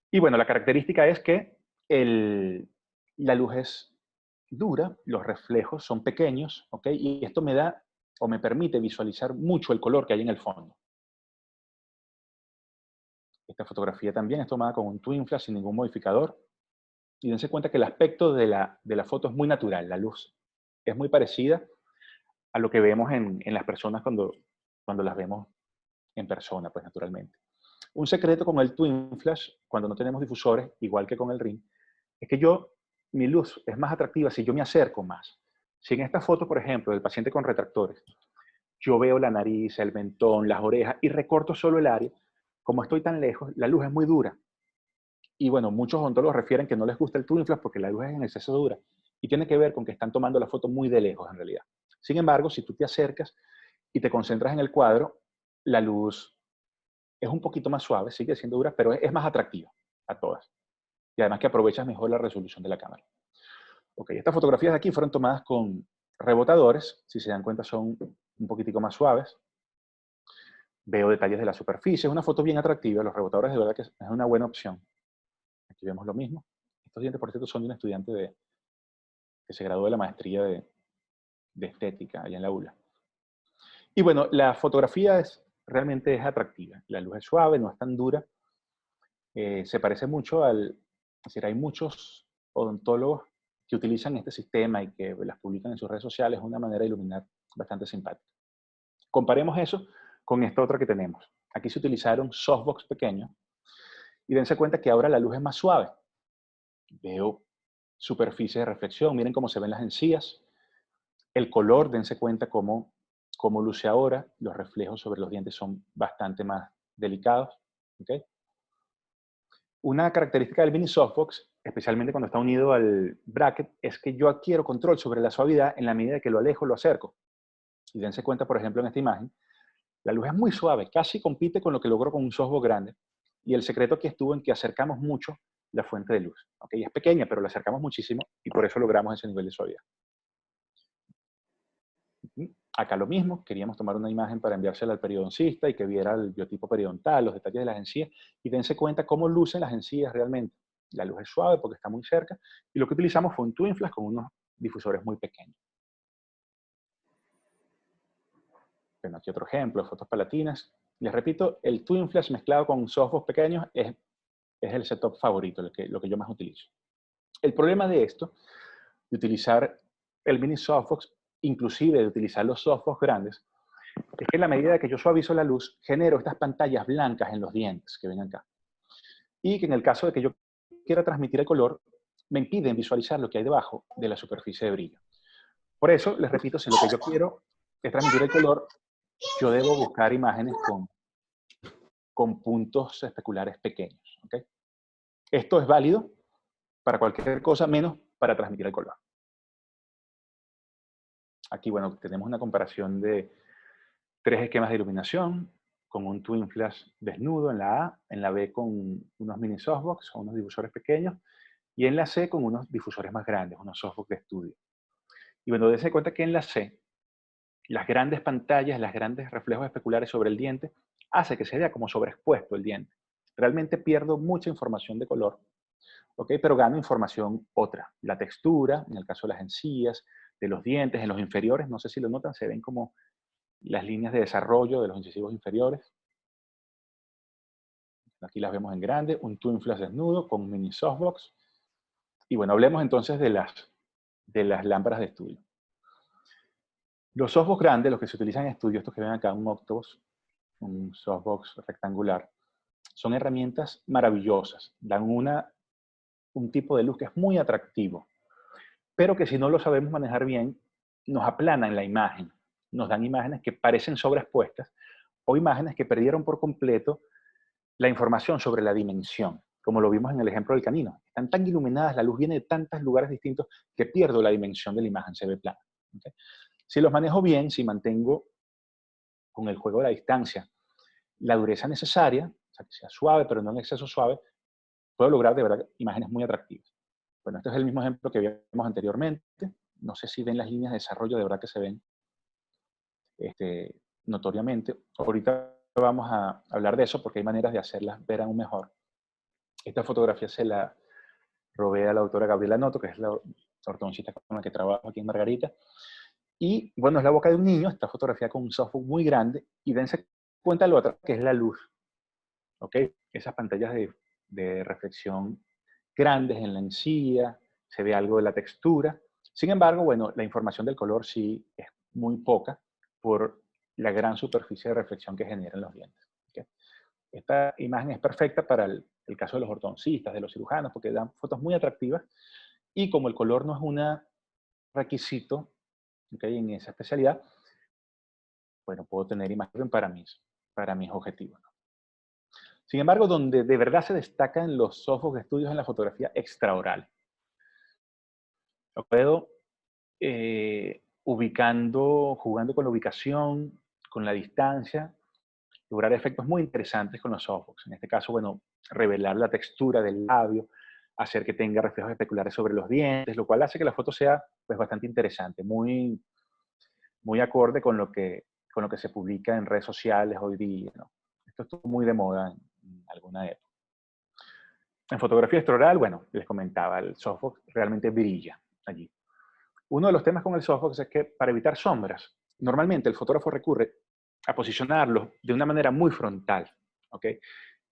Y bueno, la característica es que la luz es dura, los reflejos son pequeños, ¿ok? Y esto me da o me permite visualizar mucho el color que hay en el fondo. Esta fotografía también es tomada con un twin flash sin ningún modificador. Y dense cuenta que el aspecto de la foto es muy natural, la luz es muy parecida a lo que vemos en las personas cuando las vemos en persona, pues naturalmente. Un secreto con el twin flash, cuando no tenemos difusores, igual que con el ring, es que mi luz es más atractiva si yo me acerco más. Si en esta foto, por ejemplo, del paciente con retractores, yo veo la nariz, el mentón, las orejas y recorto solo el área, como estoy tan lejos, la luz es muy dura. Y bueno, muchos odontólogos refieren que no les gusta el twin flash porque la luz es en exceso dura. Y tiene que ver con que están tomando la foto muy de lejos, en realidad. Sin embargo, si tú te acercas y te concentras en el cuadro, la luz es un poquito más suave, sigue siendo dura, pero es más atractiva a todas. Y además que aprovechas mejor la resolución de la cámara. Ok, estas fotografías de aquí fueron tomadas con rebotadores. Si se dan cuenta, son un poquitico más suaves. Veo detalles de la superficie. Es una foto bien atractiva. Los rebotadores de verdad que es una buena opción. Aquí vemos lo mismo. Estos dientes, por cierto, son de un estudiante que se graduó de la maestría de estética allá en la ULA. Y bueno, la fotografía realmente es atractiva. La luz es suave, no es tan dura. Se parece mucho es decir, hay muchos odontólogos que utilizan este sistema y que las publican en sus redes sociales. Es una manera de iluminar bastante simpática. Comparemos eso con esta otra que tenemos. Aquí se utilizaron softbox pequeños y dense cuenta que ahora la luz es más suave. Veo superficie de reflexión, miren cómo se ven las encías. El color, dense cuenta cómo luce ahora. Los reflejos sobre los dientes son bastante más delicados. ¿Okay? Una característica del mini softbox, especialmente cuando está unido al bracket, es que yo adquiero control sobre la suavidad en la medida que lo alejo o lo acerco. Y dense cuenta, por ejemplo, en esta imagen, la luz es muy suave, casi compite con lo que logró con un softbox grande. Y el secreto aquí estuvo en que acercamos mucho la fuente de luz. ¿Okay? Es pequeña, pero la acercamos muchísimo y por eso logramos ese nivel de suavidad. Acá lo mismo, queríamos tomar una imagen para enviársela al periodoncista y que viera el biotipo periodontal, los detalles de las encías, y dense cuenta cómo lucen las encías realmente. La luz es suave porque está muy cerca, y lo que utilizamos fue un Twin Flash con unos difusores muy pequeños. Bueno, aquí otro ejemplo, fotos palatinas. Les repito, el Twin Flash mezclado con softbox pequeños es el setup favorito, lo que yo más utilizo. El problema de esto, de utilizar el mini softbox, inclusive de utilizar los softbox grandes, es que en la medida que yo suavizo la luz, genero estas pantallas blancas en los dientes que ven acá. Y que en el caso de que yo quiera transmitir el color, me impiden visualizar lo que hay debajo de la superficie de brillo. Por eso, les repito, si lo que yo quiero es transmitir el color, yo debo buscar imágenes con puntos especulares pequeños. ¿Okay? Esto es válido para cualquier cosa, menos para transmitir el color. Aquí, bueno, tenemos una comparación de 3 esquemas de iluminación, con un Twin Flash desnudo en la A, en la B con unos mini softbox o unos difusores pequeños, y en la C con unos difusores más grandes, unos softbox de estudio. Y bueno, dense cuenta que en la C, las grandes pantallas, los grandes reflejos especulares sobre el diente, hace que se vea como sobreexpuesto el diente. Realmente pierdo mucha información de color, ¿okay? Pero gano información otra. La textura, en el caso de las encías, de los dientes, en los inferiores, no sé si lo notan, se ven como las líneas de desarrollo de los incisivos inferiores. Aquí las vemos en grande, un Twin Flash desnudo con un mini softbox. Y bueno, hablemos entonces de las lámparas de estudio. Los softbox grandes, los que se utilizan en estudio, estos que ven acá, un Octopus, un softbox rectangular, son herramientas maravillosas. Dan un tipo de luz que es muy atractivo, pero que si no lo sabemos manejar bien, nos aplanan la imagen. Nos dan imágenes que parecen sobreexpuestas o imágenes que perdieron por completo la información sobre la dimensión, como lo vimos en el ejemplo del canino. Están tan iluminadas, la luz viene de tantos lugares distintos que pierdo la dimensión de la imagen, se ve plana. ¿Okay? Si los manejo bien, si mantengo con el juego de la distancia la dureza necesaria, o sea, que sea suave, pero no en exceso suave, puedo lograr de verdad imágenes muy atractivas. Bueno, este es el mismo ejemplo que vimos anteriormente. No sé si ven las líneas de desarrollo, de verdad que se ven notoriamente. Ahorita vamos a hablar de eso porque hay maneras de hacerlas ver aún mejor. Esta fotografía se la robé a la autora Gabriela Noto, que es la ortodoncista con la que trabajo aquí en Margarita. Y bueno, es la boca de un niño, esta fotografía con un softbox muy grande, y dense cuenta de lo otra, que es la luz. ¿Ok? Esas pantallas de reflexión grandes en la encía, se ve algo de la textura. Sin embargo, bueno, la información del color sí es muy poca por la gran superficie de reflexión que generan los dientes. ¿Okay? Esta imagen es perfecta para el caso de los ortodoncistas, de los cirujanos, porque dan fotos muy atractivas y como el color no es un requisito, ¿okay? En esa especialidad, bueno, puedo tener imagen para mis objetivos. ¿No? Sin embargo, donde de verdad se destacan los softbox de estudios en la fotografía extraoral. Lo puedo jugando con la ubicación, con la distancia, lograr efectos muy interesantes con los softbox. En este caso, bueno, revelar la textura del labio, hacer que tenga reflejos especulares sobre los dientes, lo cual hace que la foto sea pues, bastante interesante, muy acorde con lo que se publica en redes sociales hoy día, ¿no? Esto estuvo muy de moda en alguna época. En fotografía estructural, bueno, les comentaba, el softbox realmente brilla allí. Uno de los temas con el softbox es que para evitar sombras, normalmente el fotógrafo recurre a posicionarlo de una manera muy frontal, ¿ok?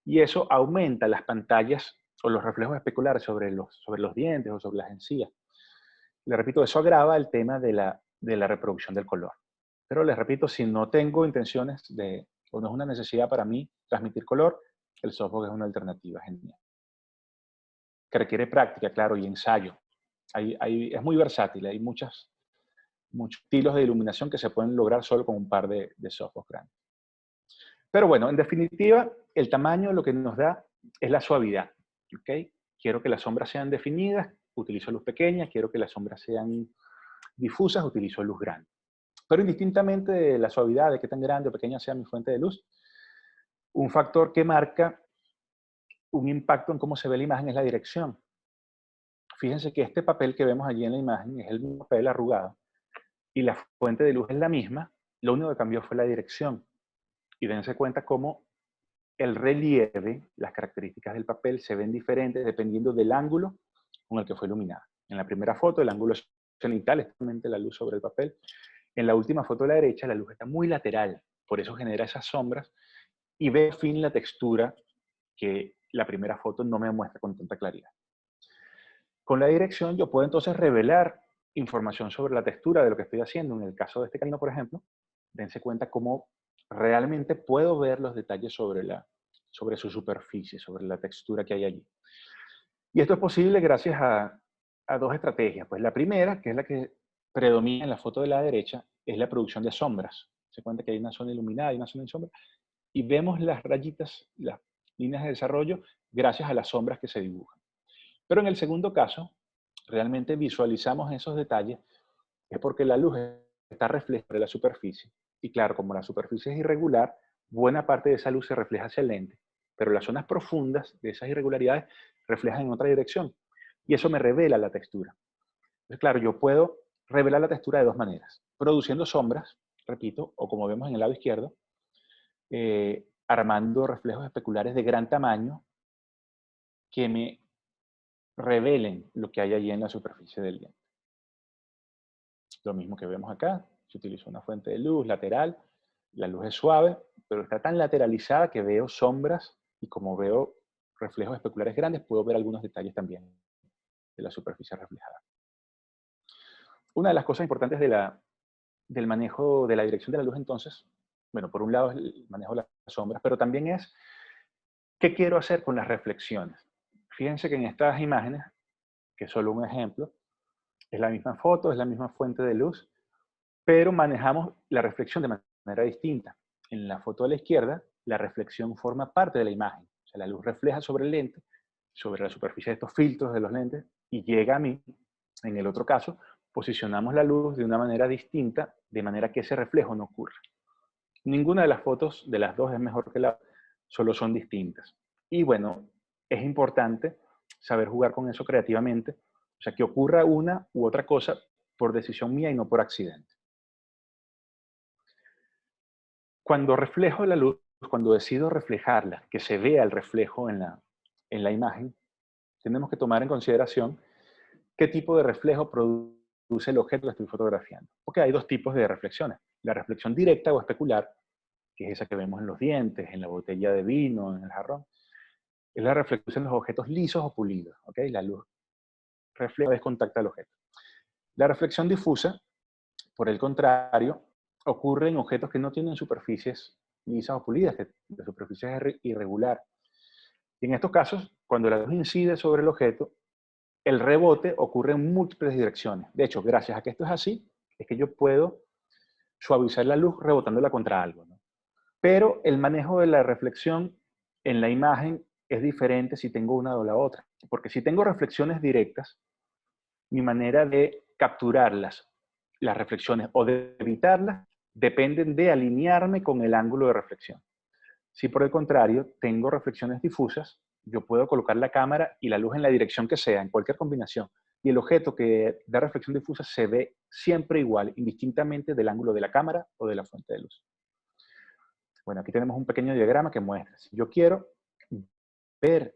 Y eso aumenta las pantallas o los reflejos especulares sobre los dientes o sobre las encías. Le repito, eso agrava el tema de la reproducción del color. Pero les repito, si no tengo intenciones o no es una necesidad para mí transmitir color, el softbox es una alternativa genial. Que requiere práctica, claro, y ensayo. Es muy versátil, hay muchos estilos de iluminación que se pueden lograr solo con un par de softbox grandes. Pero bueno, en definitiva, el tamaño lo que nos da es la suavidad. ¿Ok? Quiero que las sombras sean definidas, utilizo luz pequeña. Quiero que las sombras sean difusas, utilizo luz grande. Pero indistintamente de la suavidad, de qué tan grande o pequeña sea mi fuente de luz, un factor que marca un impacto en cómo se ve la imagen es la dirección. Fíjense que este papel que vemos allí en la imagen es el mismo papel arrugado y la fuente de luz es la misma, lo único que cambió fue la dirección. Y dense cuenta cómo el relieve, las características del papel se ven diferentes dependiendo del ángulo con el que fue iluminada. En la primera foto el ángulo es cenital, es totalmente la luz sobre el papel. En la última foto de la derecha la luz está muy lateral, por eso genera esas sombras y ve al fin la textura que la primera foto no me muestra con tanta claridad. Con la dirección yo puedo entonces revelar información sobre la textura de lo que estoy haciendo. En el caso de este camino, por ejemplo, dense cuenta cómo realmente puedo ver los detalles sobre su superficie, sobre la textura que hay allí. Y esto es posible gracias a dos estrategias. Pues la primera, que es la que predomina en la foto de la derecha, es la producción de sombras. Se cuenta que hay una zona iluminada y una zona en sombra, y vemos las rayitas, las líneas de desarrollo, gracias a las sombras que se dibujan. Pero en el segundo caso, realmente visualizamos esos detalles, es porque la luz está reflejada sobre la superficie. Y claro, como la superficie es irregular, buena parte de esa luz se refleja hacia el lente, pero las zonas profundas de esas irregularidades reflejan en otra dirección. Y eso me revela la textura. Entonces, claro, yo puedo revelar la textura de dos maneras. Produciendo sombras, repito, o como vemos en el lado izquierdo, armando reflejos especulares de gran tamaño que me revelen lo que hay allí en la superficie del lente. Lo mismo que vemos acá, se utiliza una fuente de luz lateral, la luz es suave, pero está tan lateralizada que veo sombras y como veo reflejos especulares grandes, puedo ver algunos detalles también de la superficie reflejada. Una de las cosas importantes del manejo de la dirección de la luz entonces, bueno, por un lado es el manejo de las sombras, pero también es qué quiero hacer con las reflexiones. Fíjense que en estas imágenes, que es solo un ejemplo, es la misma foto, es la misma fuente de luz, pero manejamos la reflexión de manera distinta. En la foto de la izquierda, la reflexión forma parte de la imagen. O sea, la luz refleja sobre el lente, sobre la superficie de estos filtros de los lentes, y llega a mí. En el otro caso, posicionamos la luz de una manera distinta, de manera que ese reflejo no ocurra. Ninguna de las fotos de las dos es mejor que la otra, solo son distintas. Y bueno, es importante saber jugar con eso creativamente, o sea, que ocurra una u otra cosa por decisión mía y no por accidente. Cuando reflejo la luz, cuando decido reflejarla, que se vea el reflejo en la imagen, tenemos que tomar en consideración qué tipo de reflejo produce el objeto que estoy fotografiando. Porque hay dos tipos de reflexiones. La reflexión directa o especular, que es esa que vemos en los dientes, en la botella de vino, en el jarrón. Es la reflexión en los objetos lisos o pulidos. ¿Okay? La luz refleja, descontacta el objeto. La reflexión difusa, por el contrario, ocurre en objetos que no tienen superficies lisas o pulidas, que la superficie es irregular. Y en estos casos, cuando la luz incide sobre el objeto, el rebote ocurre en múltiples direcciones. De hecho, gracias a que esto es así, es que yo puedo suavizar la luz rebotándola contra algo, ¿no? Pero el manejo de la reflexión en la imagen es diferente si tengo una o la otra. Porque si tengo reflexiones directas, mi manera de capturar las reflexiones o de evitarlas dependen de alinearme con el ángulo de reflexión. Si por el contrario tengo reflexiones difusas, yo puedo colocar la cámara y la luz en la dirección que sea, en cualquier combinación, y el objeto que da reflexión difusa se ve siempre igual, indistintamente del ángulo de la cámara o de la fuente de luz. Bueno, aquí tenemos un pequeño diagrama que muestra, si yo quiero ver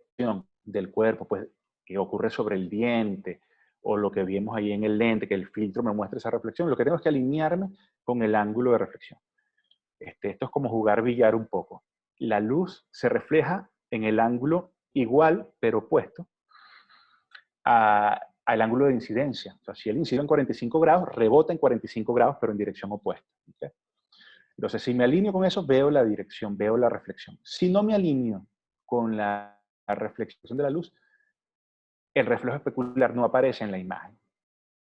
del cuerpo, pues, que ocurre sobre el diente, o lo que vimos ahí en el lente, que el filtro me muestre esa reflexión, lo que tengo es que alinearme con el ángulo de reflexión. Esto es como jugar billar un poco. La luz se refleja en el ángulo igual, pero opuesto, al ángulo de incidencia. O sea, si él incide en 45 grados, rebota en 45 grados, pero en dirección opuesta. ¿Okay? Entonces, si me alineo con eso, veo la dirección, veo la reflexión. Si no me alineo con la reflexión de la luz, el reflejo especular no aparece en la imagen.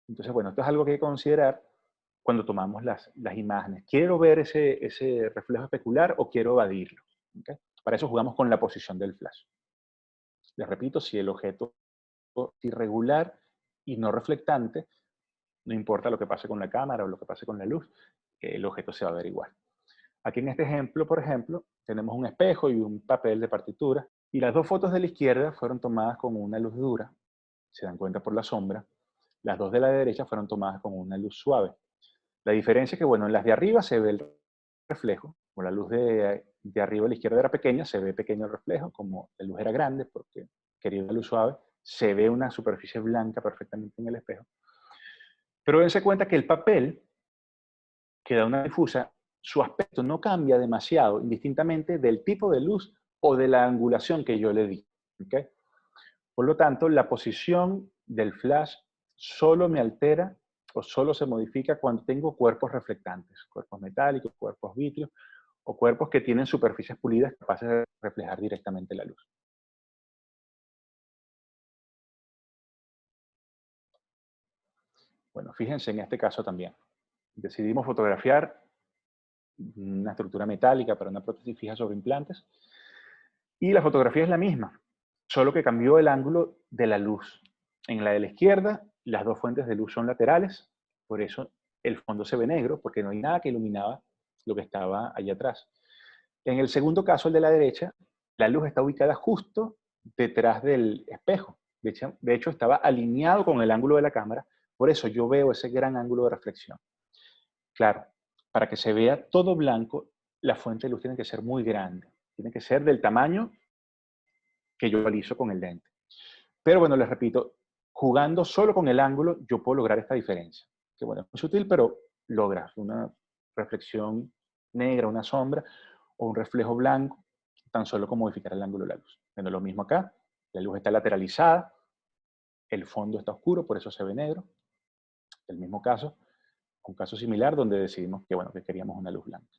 Entonces, bueno, esto es algo que hay que considerar cuando tomamos las imágenes. ¿Quiero ver ese reflejo especular o quiero evadirlo? ¿Okay? Para eso jugamos con la posición del flash. Les repito, si el objeto es irregular y no reflectante, no importa lo que pase con la cámara o lo que pase con la luz, el objeto se va a ver igual. Aquí en este ejemplo, por ejemplo, tenemos un espejo y un papel de partitura, y las dos fotos de la izquierda fueron tomadas con una luz dura, se dan cuenta por la sombra. Las dos de la derecha fueron tomadas con una luz suave. La diferencia es que, bueno, en las de arriba se ve el reflejo, como la luz de arriba a la izquierda era pequeña, se ve pequeño el reflejo, como la luz era grande, porque quería una luz suave, se ve una superficie blanca perfectamente en el espejo. Pero dense cuenta que el papel, que da una difusa, su aspecto no cambia demasiado, indistintamente del tipo de luz o de la angulación que yo le di. ¿Okay? Por lo tanto, la posición del flash solo me altera o solo se modifica cuando tengo cuerpos reflectantes, cuerpos metálicos, cuerpos vítreos o cuerpos que tienen superficies pulidas capaces de reflejar directamente la luz. Bueno, fíjense en este caso también. Decidimos fotografiar una estructura metálica para una prótesis fija sobre implantes y la fotografía es la misma, solo que cambió el ángulo de la luz. En la de la izquierda, las dos fuentes de luz son laterales, por eso el fondo se ve negro, porque no hay nada que iluminaba lo que estaba allá atrás. En el segundo caso, el de la derecha, la luz está ubicada justo detrás del espejo. De hecho, estaba alineado con el ángulo de la cámara, por eso yo veo ese gran ángulo de reflexión. Claro, para que se vea todo blanco, la fuente de luz tiene que ser muy grande. Tiene que ser del tamaño que yo realizo con el lente. Pero bueno, les repito, jugando solo con el ángulo, yo puedo lograr esta diferencia. Que bueno, es muy sutil, pero logras una reflexión negra, una sombra, o un reflejo blanco, tan solo con modificar el ángulo de la luz. Bueno, lo mismo acá, la luz está lateralizada, el fondo está oscuro, por eso se ve negro. El mismo caso, un caso similar donde decidimos que, bueno, que queríamos una luz blanca.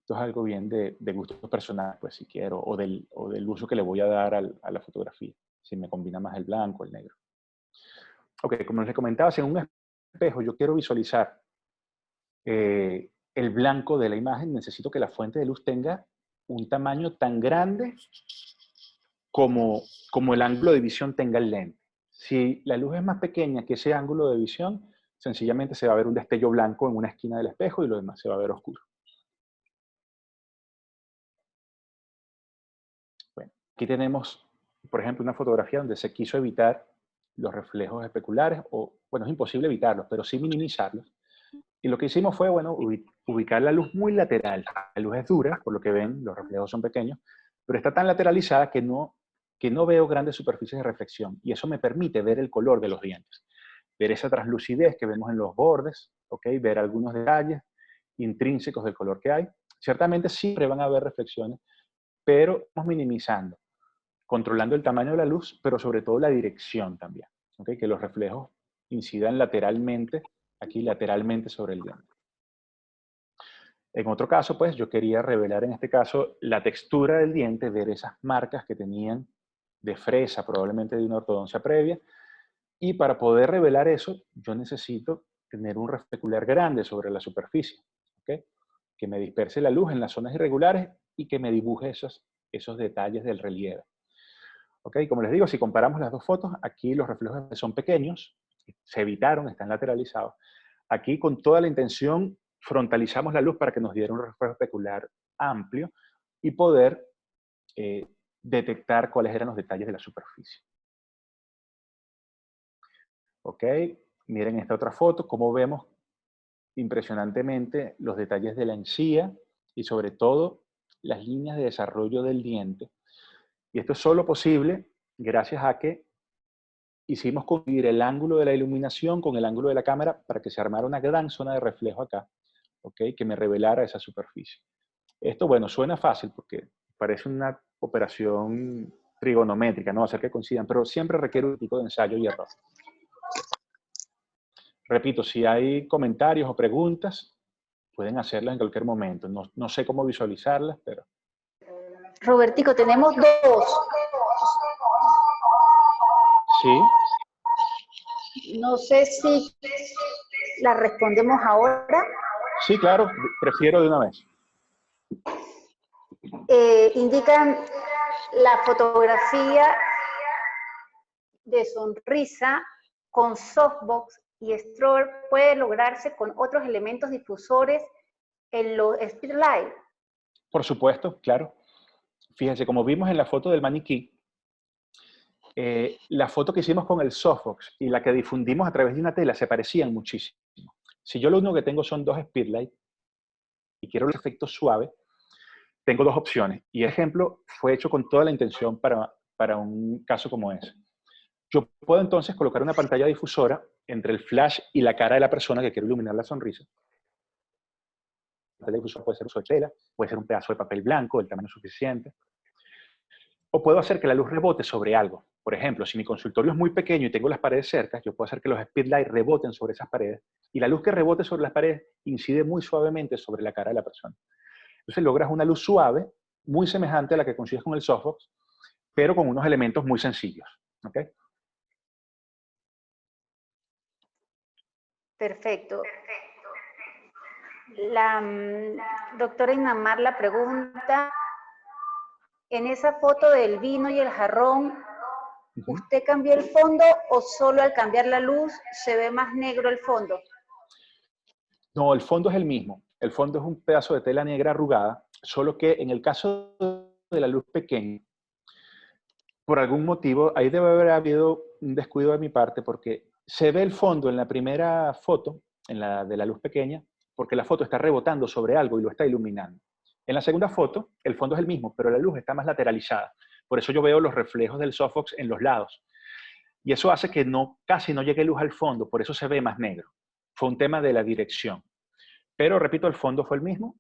Esto es algo bien de gusto personal, pues si quiero, o del uso que le voy a dar a la fotografía, si me combina más el blanco o el negro. Ok, como les comentaba, si en un espejo yo quiero visualizar el blanco de la imagen, necesito que la fuente de luz tenga un tamaño tan grande como el ángulo de visión tenga el lente. Si la luz es más pequeña que ese ángulo de visión, sencillamente se va a ver un destello blanco en una esquina del espejo y lo demás se va a ver oscuro. Bueno, aquí tenemos, por ejemplo, una fotografía donde se quiso evitar los reflejos especulares, o, bueno, es imposible evitarlos, pero sí minimizarlos. Y lo que hicimos fue, bueno, ubicar la luz muy lateral. La luz es dura, por lo que ven, los reflejos son pequeños, pero está tan lateralizada que no veo grandes superficies de reflexión. Y eso me permite ver el color de los dientes, ver esa translucidez que vemos en los bordes, ¿okay? Ver algunos detalles intrínsecos del color que hay. Ciertamente siempre van a haber reflexiones, pero estamos minimizando, controlando el tamaño de la luz, pero sobre todo la dirección también. ¿Okay? Que los reflejos incidan lateralmente, aquí lateralmente sobre el diente. En otro caso, pues yo quería revelar en este caso la textura del diente, ver esas marcas que tenían de fresa, probablemente de una ortodoncia previa. Y para poder revelar eso, yo necesito tener un reflecular grande sobre la superficie, ¿okay? Que me disperse la luz en las zonas irregulares y que me dibuje esos detalles del relieve. ¿Okay? Como les digo, si comparamos las dos fotos, aquí los reflejos son pequeños, se evitaron, están lateralizados. Aquí, con toda la intención, frontalizamos la luz para que nos diera un reflejo especular amplio y poder detectar cuáles eran los detalles de la superficie. ¿Ok? Miren esta otra foto, cómo vemos impresionantemente los detalles de la encía y sobre todo las líneas de desarrollo del diente. Y esto es solo posible gracias a que hicimos coincidir el ángulo de la iluminación con el ángulo de la cámara para que se armara una gran zona de reflejo acá, ¿ok? Que me revelara esa superficie. Esto, bueno, suena fácil porque parece una operación trigonométrica, ¿no? Hacer que coincidan, pero siempre requiere un tipo de ensayo y error. Repito, si hay comentarios o preguntas, pueden hacerlas en cualquier momento. No sé cómo visualizarlas, pero... Robertico, tenemos dos. Sí. No sé si la respondemos ahora. Sí, claro, prefiero de una vez. Indican la fotografía de sonrisa con softbox y strobe puede lograrse con otros elementos difusores en los speedlight. Por supuesto, claro. Fíjense, como vimos en la foto del maniquí, la foto que hicimos con el softbox y la que difundimos a través de una tela se parecían muchísimo. Si yo lo único que tengo son dos speedlight y quiero el efecto suave, tengo dos opciones. Y el ejemplo fue hecho con toda la intención para un caso como ese. Yo puedo entonces colocar una pantalla difusora entre el flash y la cara de la persona que quiero iluminar la sonrisa. La pantalla difusora puede ser un uso de tela, puede ser un pedazo de papel blanco del tamaño suficiente. O puedo hacer que la luz rebote sobre algo. Por ejemplo, si mi consultorio es muy pequeño y tengo las paredes cercas, yo puedo hacer que los speedlights reboten sobre esas paredes y la luz que rebote sobre las paredes incide muy suavemente sobre la cara de la persona. Entonces logras una luz suave, muy semejante a la que consigues con el softbox, pero con unos elementos muy sencillos. ¿Ok? Perfecto. La doctora Inamar la pregunta, en esa foto del vino y el jarrón, ¿usted cambió el fondo o solo al cambiar la luz se ve más negro el fondo? No, el fondo es el mismo. El fondo es un pedazo de tela negra arrugada, solo que en el caso de la luz pequeña, por algún motivo, ahí debe haber habido un descuido de mi parte porque se ve el fondo en la primera foto, en la de la luz pequeña, porque la foto está rebotando sobre algo y lo está iluminando. En la segunda foto, el fondo es el mismo, pero la luz está más lateralizada. Por eso yo veo los reflejos del softbox en los lados. Y eso hace que casi no llegue luz al fondo, por eso se ve más negro. Fue un tema de la dirección. Pero, repito, el fondo fue el mismo,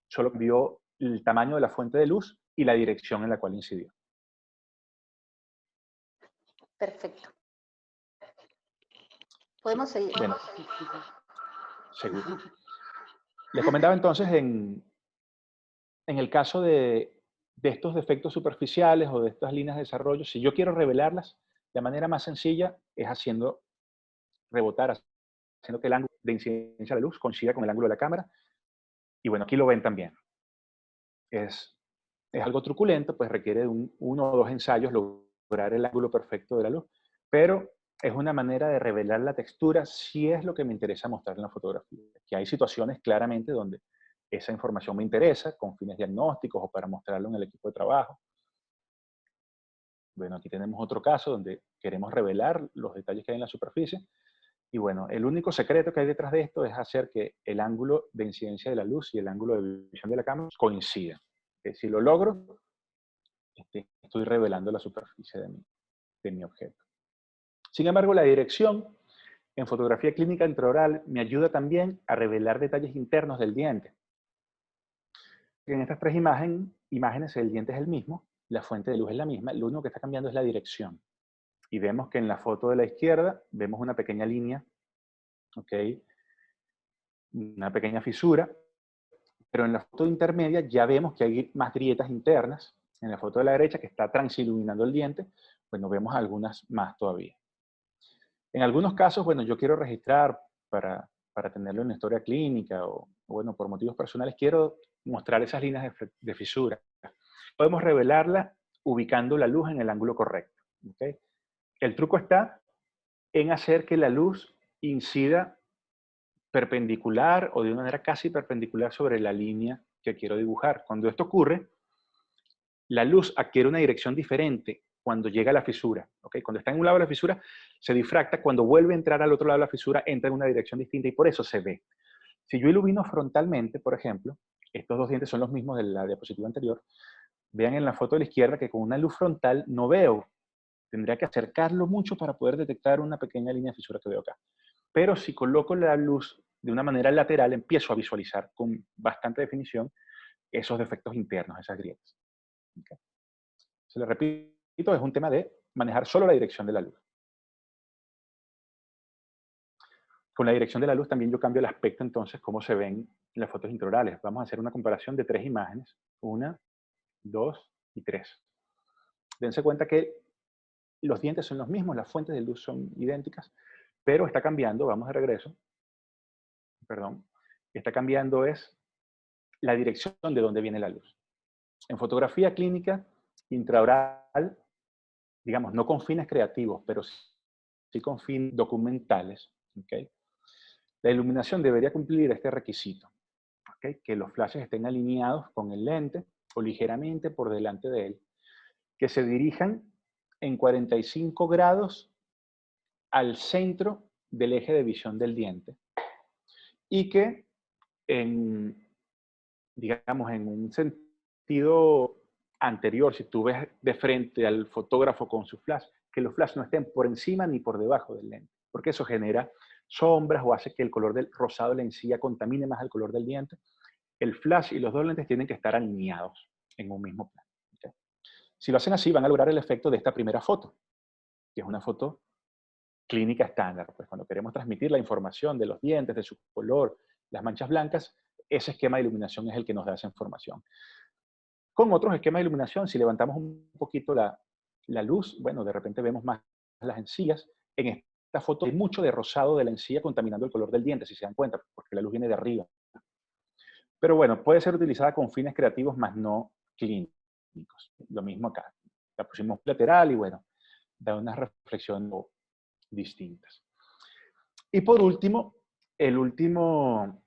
solo cambió el tamaño de la fuente de luz y la dirección en la cual incidió. Perfecto. ¿Podemos seguir? Bueno, seguro. Les comentaba entonces en el caso de estos defectos superficiales o de estas líneas de desarrollo, si yo quiero revelarlas, la manera más sencilla es haciendo rebotar, haciendo que el ángulo de incidencia de la luz coincida con el ángulo de la cámara. Y bueno, aquí lo ven también. Es algo truculento, pues requiere de uno o dos ensayos lograr el ángulo perfecto de la luz, pero es una manera de revelar la textura si es lo que me interesa mostrar en la fotografía. Que hay situaciones claramente donde esa información me interesa con fines diagnósticos o para mostrarlo en el equipo de trabajo. Bueno, aquí tenemos otro caso donde queremos revelar los detalles que hay en la superficie. Y bueno, el único secreto que hay detrás de esto es hacer que el ángulo de incidencia de la luz y el ángulo de visión de la cámara coincidan. Si lo logro, estoy revelando la superficie de mi objeto. Sin embargo, la dirección en fotografía clínica intraoral me ayuda también a revelar detalles internos del diente. En estas tres imágenes el diente es el mismo, la fuente de luz es la misma, lo único que está cambiando es la dirección. Y vemos que en la foto de la izquierda vemos una pequeña línea, ¿ok? Una pequeña fisura, pero en la foto intermedia ya vemos que hay más grietas internas. En la foto de la derecha, que está transiluminando el diente, bueno, vemos algunas más todavía. En algunos casos, bueno, yo quiero registrar para tenerlo en una historia clínica o, bueno, por motivos personales, quiero mostrar esas líneas de fisura. Podemos revelarla ubicando la luz en el ángulo correcto. ¿Okay? El truco está en hacer que la luz incida perpendicular o de una manera casi perpendicular sobre la línea que quiero dibujar. Cuando esto ocurre, la luz adquiere una dirección diferente cuando llega a la fisura. ¿Ok? Cuando está en un lado de la fisura, se difracta. Cuando vuelve a entrar al otro lado de la fisura, entra en una dirección distinta y por eso se ve. Si yo ilumino frontalmente, por ejemplo, estos dos dientes son los mismos de la diapositiva anterior, vean en la foto de la izquierda que con una luz frontal no veo. Tendría que acercarlo mucho para poder detectar una pequeña línea de fisura que veo acá. Pero si coloco la luz de una manera lateral, empiezo a visualizar con bastante definición esos defectos internos, esas grietas. ¿Okay? Se lo repito, es un tema de manejar solo la dirección de la luz. Con la dirección de la luz también yo cambio el aspecto, entonces, cómo se ven las fotos intraorales. Vamos a hacer una comparación de 3 imágenes. 1, 2 y 3. Dense cuenta que los dientes son los mismos, las fuentes de luz son idénticas, pero está cambiando, vamos de regreso, perdón, está cambiando es la dirección de dónde viene la luz. En fotografía clínica intraoral, digamos, no con fines creativos, pero sí con fines documentales, ¿okay? La iluminación debería cumplir este requisito, ¿okay? Que los flashes estén alineados con el lente o ligeramente por delante de él, que se dirijan en 45 grados al centro del eje de visión del diente y que digamos, en un sentido anterior, si tú ves de frente al fotógrafo con su flash, que los flashes no estén por encima ni por debajo del lente, porque eso genera sombras o hace que el color del rosado de la encía contamine más el color del diente. El flash y los dos lentes tienen que estar alineados en un mismo plano. ¿Okay? Si lo hacen así, van a lograr el efecto de esta primera foto, que es una foto clínica estándar. Pues cuando queremos transmitir la información de los dientes, de su color, las manchas blancas, ese esquema de iluminación es el que nos da esa información. Con otros esquemas de iluminación, si levantamos un poquito la luz, bueno, de repente vemos más las encías. En esta foto hay mucho de rosado de la encía contaminando el color del diente, si se dan cuenta, porque la luz viene de arriba. Pero bueno, puede ser utilizada con fines creativos, más no clínicos. Lo mismo acá. La pusimos lateral y bueno, da unas reflexiones distintas. Y por último, el último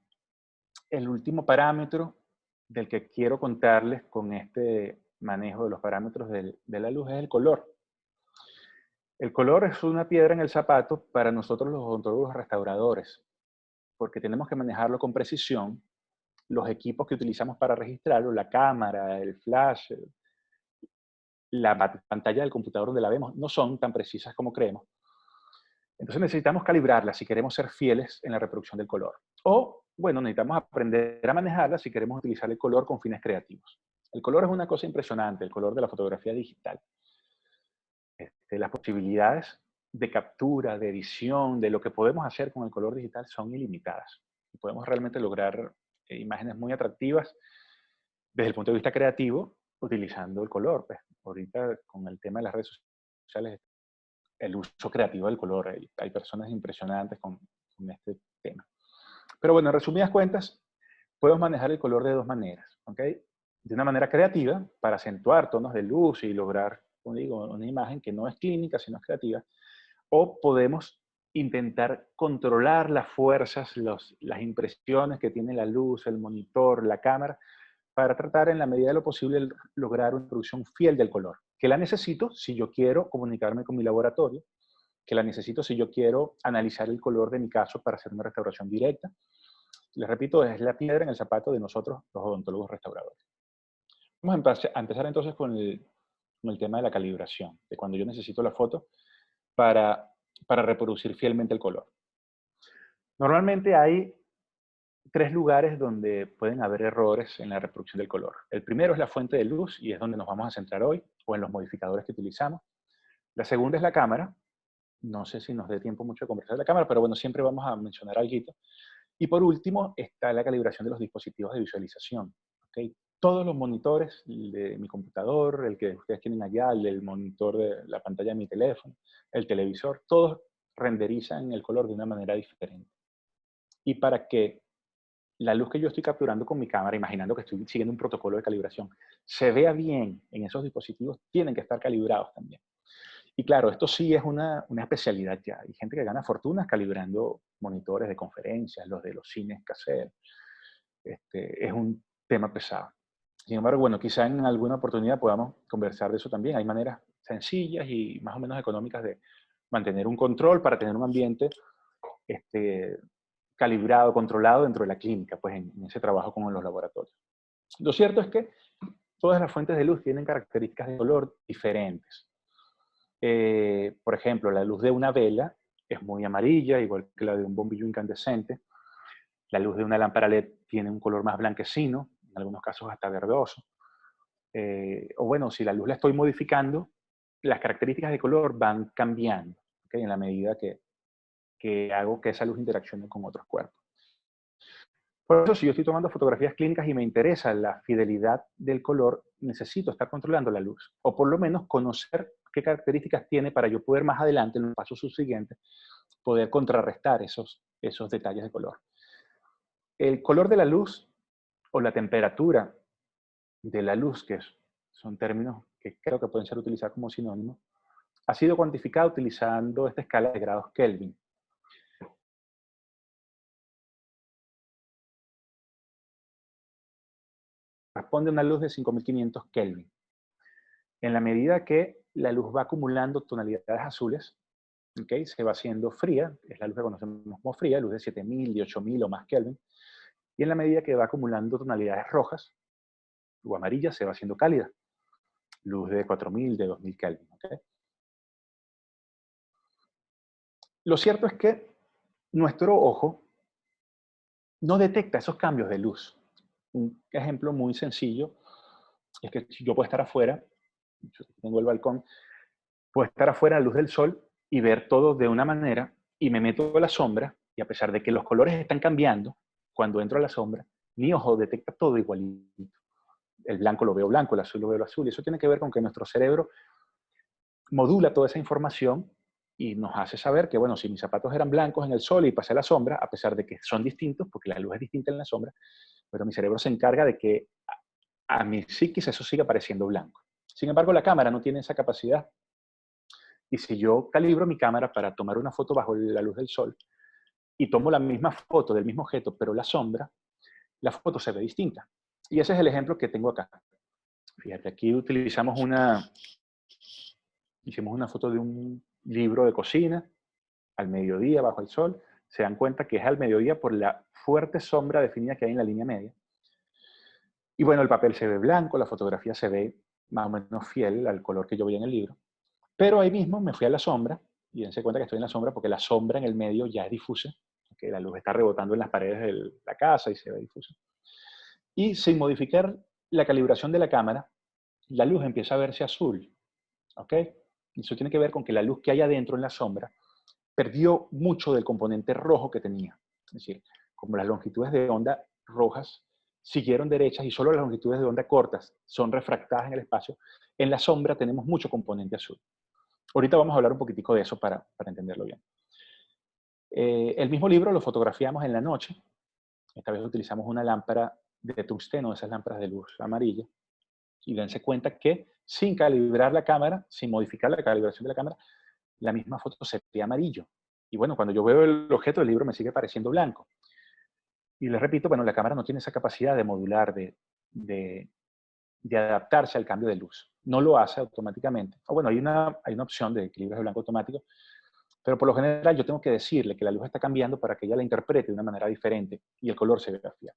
parámetro del que quiero contarles con este manejo de los parámetros de la luz es el color. El color es una piedra en el zapato para nosotros los odontólogos restauradores, porque tenemos que manejarlo con precisión. Los equipos que utilizamos para registrarlo, la cámara, el flash, la pantalla del computador donde la vemos, no son tan precisas como creemos. Entonces necesitamos calibrarla si queremos ser fieles en la reproducción del color. O, bueno, necesitamos aprender a manejarla si queremos utilizar el color con fines creativos. El color es una cosa impresionante, el color de la fotografía digital. Las posibilidades de captura, de edición, de lo que podemos hacer con el color digital son ilimitadas. Y podemos realmente lograr imágenes muy atractivas desde el punto de vista creativo utilizando el color. Pues, ahorita con el tema de las redes sociales, el uso creativo del color. Hay personas impresionantes con este tema. Pero bueno, en resumidas cuentas, podemos manejar el color de dos maneras. ¿Ok? De una manera creativa, para acentuar tonos de luz y lograr, como digo, una imagen que no es clínica, sino es creativa. O podemos intentar controlar las fuerzas, las impresiones que tiene la luz, el monitor, la cámara, para tratar en la medida de lo posible lograr una producción fiel del color, que la necesito si yo quiero comunicarme con mi laboratorio, que la necesito si yo quiero analizar el color de mi caso para hacer una restauración directa. Les repito, es la piedra en el zapato de nosotros, los odontólogos restauradores. Vamos a empezar entonces con el tema de la calibración, de cuando yo necesito la foto para reproducir fielmente el color. Normalmente hay 3 lugares donde pueden haber errores en la reproducción del color. El primero es la fuente de luz, y es donde nos vamos a centrar hoy, o en los modificadores que utilizamos. La segunda es la cámara. No sé si nos dé tiempo mucho de conversar de la cámara, pero bueno, siempre vamos a mencionar algo. Y por último está la calibración de los dispositivos de visualización. ¿Okay? Todos los monitores de mi computador, el que ustedes tienen allá, el monitor de la pantalla de mi teléfono, el televisor, todos renderizan el color de una manera diferente. Y para que la luz que yo estoy capturando con mi cámara, imaginando que estoy siguiendo un protocolo de calibración, se vea bien en esos dispositivos, tienen que estar calibrados también. Y claro, esto sí es una especialidad ya. Hay gente que gana fortunas calibrando monitores de conferencias, los de los cines caseros. Es un tema pesado. Sin embargo, bueno, quizá en alguna oportunidad podamos conversar de eso también. Hay maneras sencillas y más o menos económicas de mantener un control para tener un ambiente calibrado, controlado dentro de la clínica, pues en ese trabajo como en los laboratorios. Lo cierto es que todas las fuentes de luz tienen características de color diferentes. Por ejemplo, la luz de una vela es muy amarilla, igual que la de un bombillo incandescente. La luz de una lámpara LED tiene un color más blanquecino, en algunos casos hasta verdoso. O bueno, si la luz la estoy modificando, las características de color van cambiando, ¿okay? En la medida que hago que esa luz interaccione con otros cuerpos. Por eso, si yo estoy tomando fotografías clínicas y me interesa la fidelidad del color, necesito estar controlando la luz, o por lo menos conocer qué características tiene para yo poder más adelante, en los pasos subsiguientes, poder contrarrestar esos detalles de color. El color de la luz o la temperatura de la luz, son términos que creo que pueden ser utilizados como sinónimos, ha sido cuantificado utilizando esta escala de grados Kelvin. Responde a una luz de 5500 Kelvin. En la medida que la luz va acumulando tonalidades azules, ¿okay? Se va haciendo fría, es la luz que conocemos como fría, luz de 7000, de 8000 o más Kelvin, y en la medida que va acumulando tonalidades rojas o amarillas, se va haciendo cálida, luz de 4000, de 2000 Kelvin. ¿Okay? Lo cierto es que nuestro ojo no detecta esos cambios de luz. Un ejemplo muy sencillo es que yo puedo estar afuera, yo tengo el balcón, puedo estar afuera a la luz del sol y ver todo de una manera, y me meto a la sombra, y a pesar de que los colores están cambiando, cuando entro a la sombra, mi ojo detecta todo igualito. El blanco lo veo blanco, el azul lo veo azul, y eso tiene que ver con que nuestro cerebro modula toda esa información y nos hace saber que, bueno, si mis zapatos eran blancos en el sol y pasé a la sombra, a pesar de que son distintos, porque la luz es distinta en la sombra, pero mi cerebro se encarga de que a mi psiquis eso siga pareciendo blanco. Sin embargo, la cámara no tiene esa capacidad. Y si yo calibro mi cámara para tomar una foto bajo la luz del sol y tomo la misma foto del mismo objeto, pero la sombra, la foto se ve distinta. Y ese es el ejemplo que tengo acá. Fíjate, aquí hicimos una foto de un libro de cocina al mediodía bajo el sol. Se dan cuenta que es al mediodía por la fuerte sombra definida que hay en la línea media. Y bueno, el papel se ve blanco, la fotografía se ve más o menos fiel al color que yo veía en el libro. Pero ahí mismo me fui a la sombra y dense cuenta que estoy en la sombra porque la sombra en el medio ya es difusa, que la luz está rebotando en las paredes de la casa y se ve difusa. Y sin modificar la calibración de la cámara, la luz empieza a verse azul. ¿Ok? Eso tiene que ver con que la luz que hay adentro en la sombra perdió mucho del componente rojo que tenía. Es decir, como las longitudes de onda rojas siguieron derechas y solo las longitudes de onda cortas son refractadas en el espacio, en la sombra tenemos mucho componente azul. Ahorita vamos a hablar un poquitico de eso para entenderlo bien. El mismo libro lo fotografiamos en la noche. Esta vez utilizamos una lámpara de tungsteno, esas lámparas de luz amarilla. Y dense cuenta que sin calibrar la cámara, sin modificar la calibración de la cámara, la misma foto se ve amarillo. Y bueno, cuando yo veo el objeto del libro me sigue pareciendo blanco. Y les repito, bueno, la cámara no tiene esa capacidad de modular, de adaptarse al cambio de luz. No lo hace automáticamente. O bueno, hay una opción de equilibrio de blanco automático, pero por lo general yo tengo que decirle que la luz está cambiando para que ella la interprete de una manera diferente y el color se vea fiel.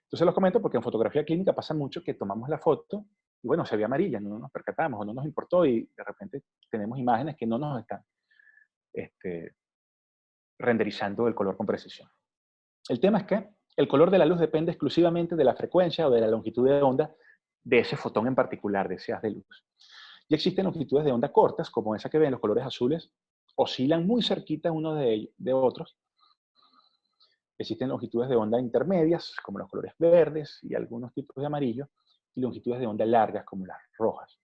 Entonces los comento porque en fotografía clínica pasa mucho que tomamos la foto y bueno, se ve amarilla, no nos percatamos o no nos importó y de repente tenemos imágenes que no nos están renderizando el color con precisión. El tema es que el color de la luz depende exclusivamente de la frecuencia o de la longitud de onda de ese fotón en particular, de ese haz de luz. Y existen longitudes de onda cortas, como esa que ven, los colores azules, oscilan muy cerquita unos de otros. Existen longitudes de onda intermedias, como los colores verdes y algunos tipos de amarillo, y longitudes de onda largas, como las rojas.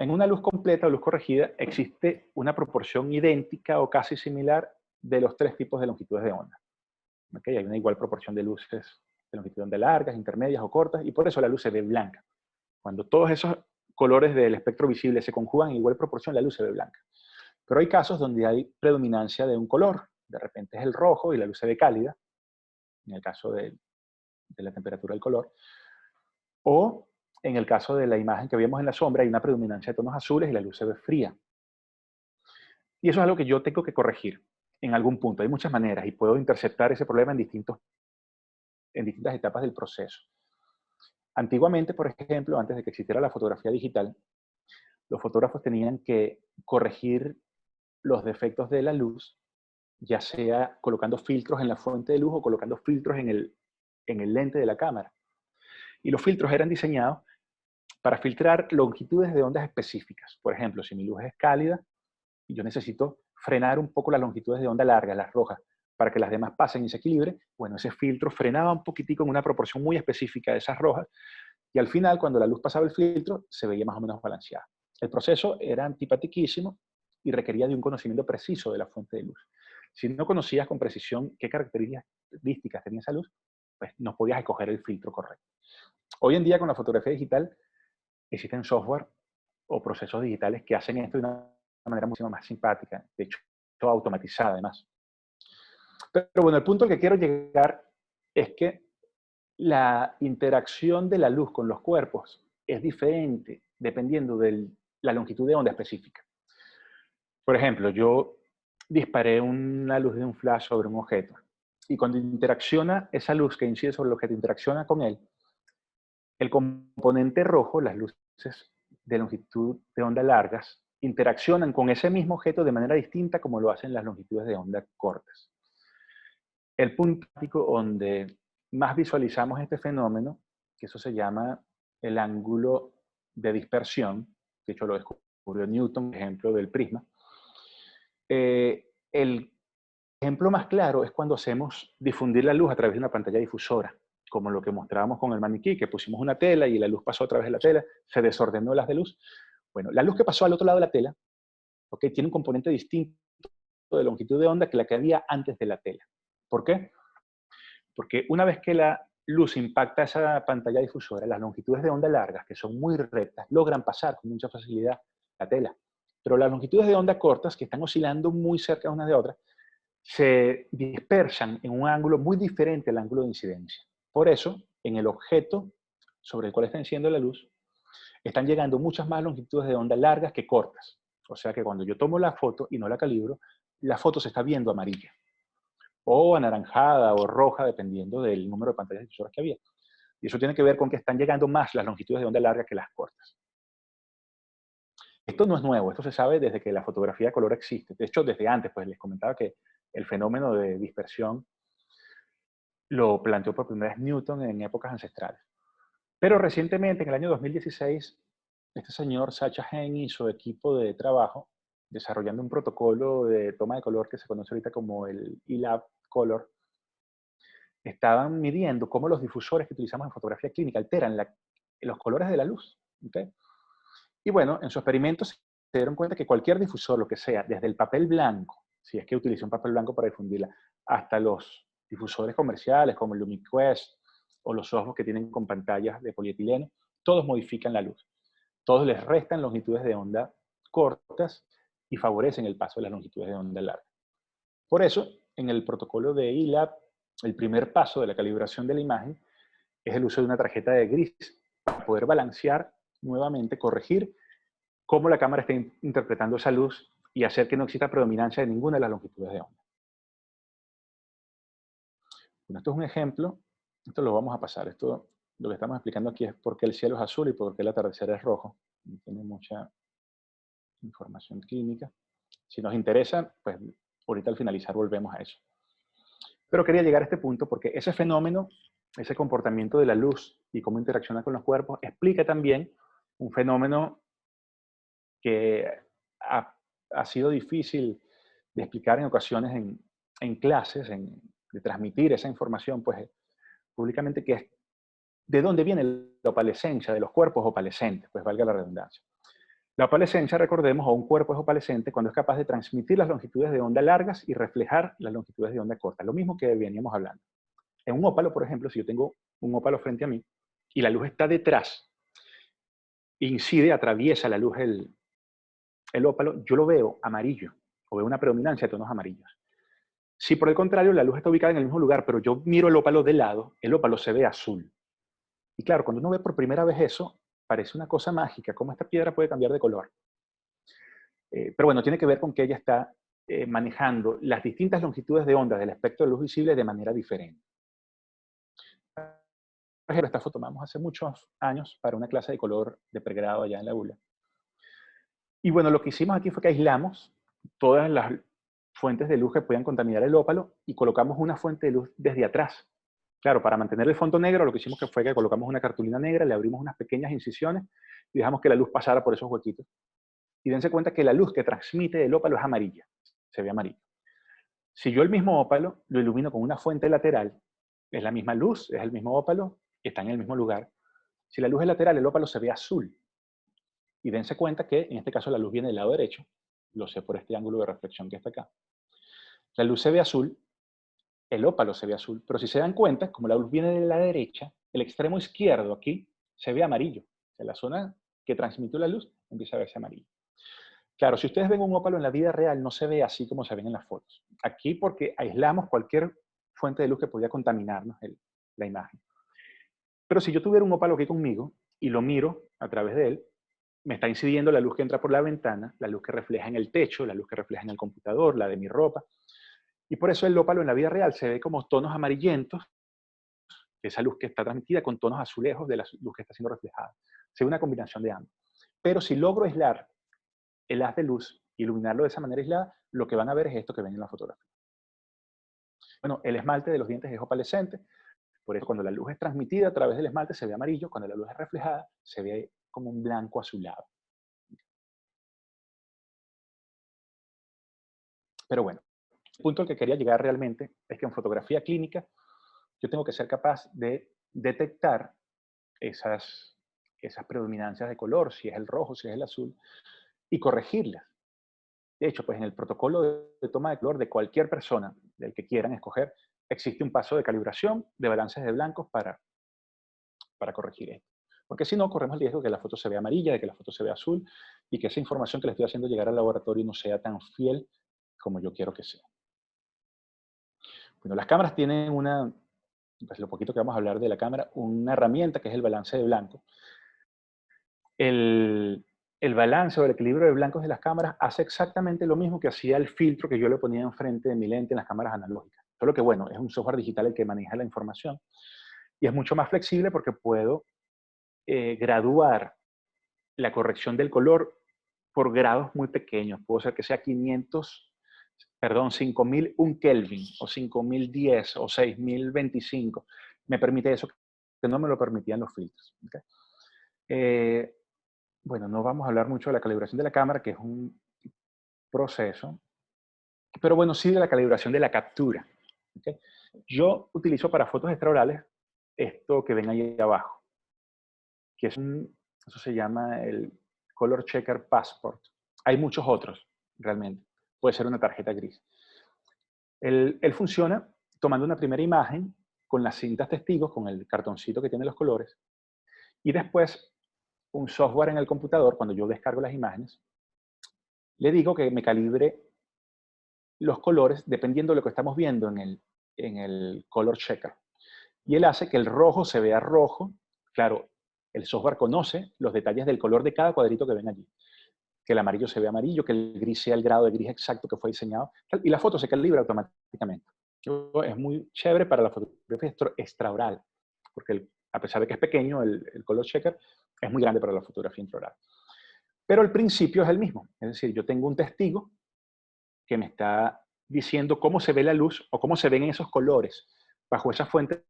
En una luz completa o luz corregida existe una proporción idéntica o casi similar de los tres tipos de longitudes de onda. ¿Okay? Hay una igual proporción de luces de longitud de onda largas, intermedias o cortas, y por eso la luz se ve blanca. Cuando todos esos colores del espectro visible se conjugan en igual proporción, la luz se ve blanca. Pero hay casos donde hay predominancia de un color. De repente es el rojo y la luz se ve cálida, en el caso de la temperatura del color. O en el caso de la imagen que vemos en la sombra, hay una predominancia de tonos azules y la luz se ve fría. Y eso es algo que yo tengo que corregir en algún punto. Hay muchas maneras y puedo interceptar ese problema en distintas etapas del proceso. Antiguamente, por ejemplo, antes de que existiera la fotografía digital, los fotógrafos tenían que corregir los defectos de la luz, ya sea colocando filtros en la fuente de luz o colocando filtros en el lente de la cámara. Y los filtros eran diseñados para filtrar longitudes de ondas específicas. Por ejemplo, si mi luz es cálida y yo necesito frenar un poco las longitudes de onda larga, las rojas, para que las demás pasen y se equilibre, bueno, ese filtro frenaba un poquitico en una proporción muy específica de esas rojas y al final, cuando la luz pasaba el filtro, se veía más o menos balanceada. El proceso era antipatiquísimo y requería de un conocimiento preciso de la fuente de luz. Si no conocías con precisión qué características tenía esa luz, pues no podías escoger el filtro correcto. Hoy en día, con la fotografía digital, existen software o procesos digitales que hacen esto de una manera mucho más simpática, de hecho, automatizada además. Pero bueno, el punto al que quiero llegar es que la interacción de la luz con los cuerpos es diferente dependiendo de la longitud de onda específica. Por ejemplo, yo disparé una luz de un flash sobre un objeto y cuando interacciona esa luz que incide sobre el objeto, interacciona con él, el componente rojo, las luces de longitud de onda largas, interaccionan con ese mismo objeto de manera distinta como lo hacen las longitudes de onda cortas. El punto donde más visualizamos este fenómeno, que eso se llama el ángulo de dispersión, de hecho lo descubrió Newton, por ejemplo, del prisma. El ejemplo más claro es cuando hacemos difundir la luz a través de una pantalla difusora, como lo que mostrábamos con el maniquí, que pusimos una tela y la luz pasó a través de la tela, se desordenó las de luz. Bueno, la luz que pasó al otro lado de la tela, ¿okay?, tiene un componente distinto de longitud de onda que la que había antes de la tela. ¿Por qué? Porque una vez que la luz impacta esa pantalla difusora, las longitudes de onda largas, que son muy rectas, logran pasar con mucha facilidad la tela. Pero las longitudes de onda cortas, que están oscilando muy cerca unas de otras, se dispersan en un ángulo muy diferente al ángulo de incidencia. Por eso, en el objeto sobre el cual está incidiendo la luz, están llegando muchas más longitudes de onda largas que cortas. O sea que cuando yo tomo la foto y no la calibro, la foto se está viendo amarilla, o anaranjada o roja, dependiendo del número de pantallas difusoras que había. Y eso tiene que ver con que están llegando más las longitudes de onda larga que las cortas. Esto no es nuevo, esto se sabe desde que la fotografía de color existe. De hecho, desde antes, pues les comentaba que el fenómeno de dispersión lo planteó por primera vez Newton en épocas ancestrales. Pero recientemente, en el año 2016, este señor Sacha Heng y su equipo de trabajo, desarrollando un protocolo de toma de color que se conoce ahorita como el ELAB Color, estaban midiendo cómo los difusores que utilizamos en fotografía clínica alteran los colores de la luz. ¿Okay? Y bueno, en su experimento se dieron cuenta que cualquier difusor, lo que sea, desde el papel blanco, si es que utiliza un papel blanco para difundirla, hasta los difusores comerciales como el LumiQuest o los ojos que tienen con pantallas de polietileno, todos modifican la luz. Todos les restan longitudes de onda cortas y favorecen el paso de las longitudes de onda largas. Por eso, en el protocolo de ELAB, el primer paso de la calibración de la imagen es el uso de una tarjeta de gris para poder balancear nuevamente, corregir cómo la cámara está interpretando esa luz y hacer que no exista predominancia de ninguna de las longitudes de onda. Bueno, esto es un ejemplo, esto lo vamos a pasar. Esto, lo que estamos explicando aquí es por qué el cielo es azul y por qué el atardecer es rojo. No tiene mucha información clínica. Si nos interesa, pues ahorita al finalizar volvemos a eso. Pero quería llegar a este punto porque ese fenómeno, ese comportamiento de la luz y cómo interacciona con los cuerpos, explica también un fenómeno que ha sido difícil de explicar en ocasiones en clases, de transmitir esa información pues, públicamente, que es de dónde viene la opalescencia de los cuerpos opalescentes, pues valga la redundancia. La opalescencia, recordemos, o un cuerpo es opalescente cuando es capaz de transmitir las longitudes de onda largas y reflejar las longitudes de onda cortas, lo mismo que veníamos hablando. En un ópalo, por ejemplo, si yo tengo un ópalo frente a mí y la luz está detrás incide, atraviesa la luz el ópalo, yo lo veo amarillo, o veo una predominancia de tonos amarillos. Si por el contrario la luz está ubicada en el mismo lugar, pero yo miro el ópalo de lado, el ópalo se ve azul. Y claro, cuando uno ve por primera vez eso, parece una cosa mágica, cómo esta piedra puede cambiar de color. Pero bueno, tiene que ver con que ella está manejando las distintas longitudes de onda del espectro de luz visible de manera diferente. Por ejemplo, esta foto tomamos hace muchos años para una clase de color de pregrado allá en la ULA. Y bueno, lo que hicimos aquí fue que aislamos todas las fuentes de luz que podían contaminar el ópalo y colocamos una fuente de luz desde atrás. Claro, para mantener el fondo negro, lo que hicimos fue que colocamos una cartulina negra, le abrimos unas pequeñas incisiones y dejamos que la luz pasara por esos huequitos. Y dense cuenta que la luz que transmite el ópalo es amarilla, se ve amarillo. Si yo el mismo ópalo lo ilumino con una fuente lateral, es la misma luz, es el mismo ópalo, está en el mismo lugar. Si la luz es lateral, el ópalo se ve azul. Y dense cuenta que en este caso la luz viene del lado derecho, lo sé por este ángulo de reflexión que está acá. La luz se ve azul, el ópalo se ve azul, pero si se dan cuenta, como la luz viene de la derecha, el extremo izquierdo aquí se ve amarillo. O sea, la zona que transmitió la luz empieza a verse amarillo. Claro, si ustedes ven un ópalo en la vida real, no se ve así como se ven en las fotos. Aquí porque aislamos cualquier fuente de luz que podía contaminarnos la imagen. Pero si yo tuviera un ópalo aquí conmigo y lo miro a través de él, me está incidiendo la luz que entra por la ventana, la luz que refleja en el techo, la luz que refleja en el computador, la de mi ropa. Y por eso el ópalo en la vida real se ve como tonos amarillentos, esa luz que está transmitida, con tonos azulejos de la luz que está siendo reflejada. Se ve una combinación de ambos. Pero si logro aislar el haz de luz, iluminarlo de esa manera aislada, lo que van a ver es esto que ven en la fotografía. Bueno, el esmalte de los dientes es opalescente, por eso cuando la luz es transmitida a través del esmalte se ve amarillo, cuando la luz es reflejada se ve como un blanco azulado. Pero bueno, el punto al que quería llegar realmente es que en fotografía clínica yo tengo que ser capaz de detectar esas predominancias de color, si es el rojo, si es el azul, y corregirlas. De hecho, pues en el protocolo de toma de color de cualquier persona, del que quieran escoger, existe un paso de calibración de balances de blancos para corregir esto. Porque si no, corremos el riesgo de que la foto se vea amarilla, de que la foto se vea azul, y que esa información que le estoy haciendo llegar al laboratorio no sea tan fiel como yo quiero que sea. Bueno, las cámaras tienen pues lo poquito que vamos a hablar de la cámara, una herramienta que es el balance de blanco. El balance o el equilibrio de blancos de las cámaras hace exactamente lo mismo que hacía el filtro que yo le ponía enfrente de mi lente en las cámaras analógicas. Solo que, bueno, es un software digital el que maneja la información y es mucho más flexible porque puedo graduar la corrección del color por grados muy pequeños. Puedo hacer que sea 5001 Kelvin, o 5010, o 6025. Me permite eso que no me lo permitían los filtros. ¿Okay? Bueno, no vamos a hablar mucho de la calibración de la cámara, que es un proceso, pero bueno, sí de la calibración de la captura. ¿Okay? Yo utilizo para fotos extraorales esto que ven ahí abajo, que eso se llama el Color Checker Passport. Hay muchos otros, realmente. Puede ser una tarjeta gris. Él funciona tomando una primera imagen con las cintas testigos, con el cartoncito que tiene los colores, y después un software en el computador, cuando yo descargo las imágenes, le digo que me calibre los colores dependiendo de lo que estamos viendo en el color checker. Y él hace que el rojo se vea rojo. Claro, el software conoce los detalles del color de cada cuadrito que ven allí. Que el amarillo se vea amarillo, que el gris sea el grado de gris exacto que fue diseñado. Y la foto se calibra automáticamente. Es muy chévere para la fotografía extraoral, porque a pesar de que es pequeño, el color checker es muy grande para la fotografía intraoral. Pero el principio es el mismo. Es decir, yo tengo un testigo que me está diciendo cómo se ve la luz o cómo se ven esos colores bajo esa fuente.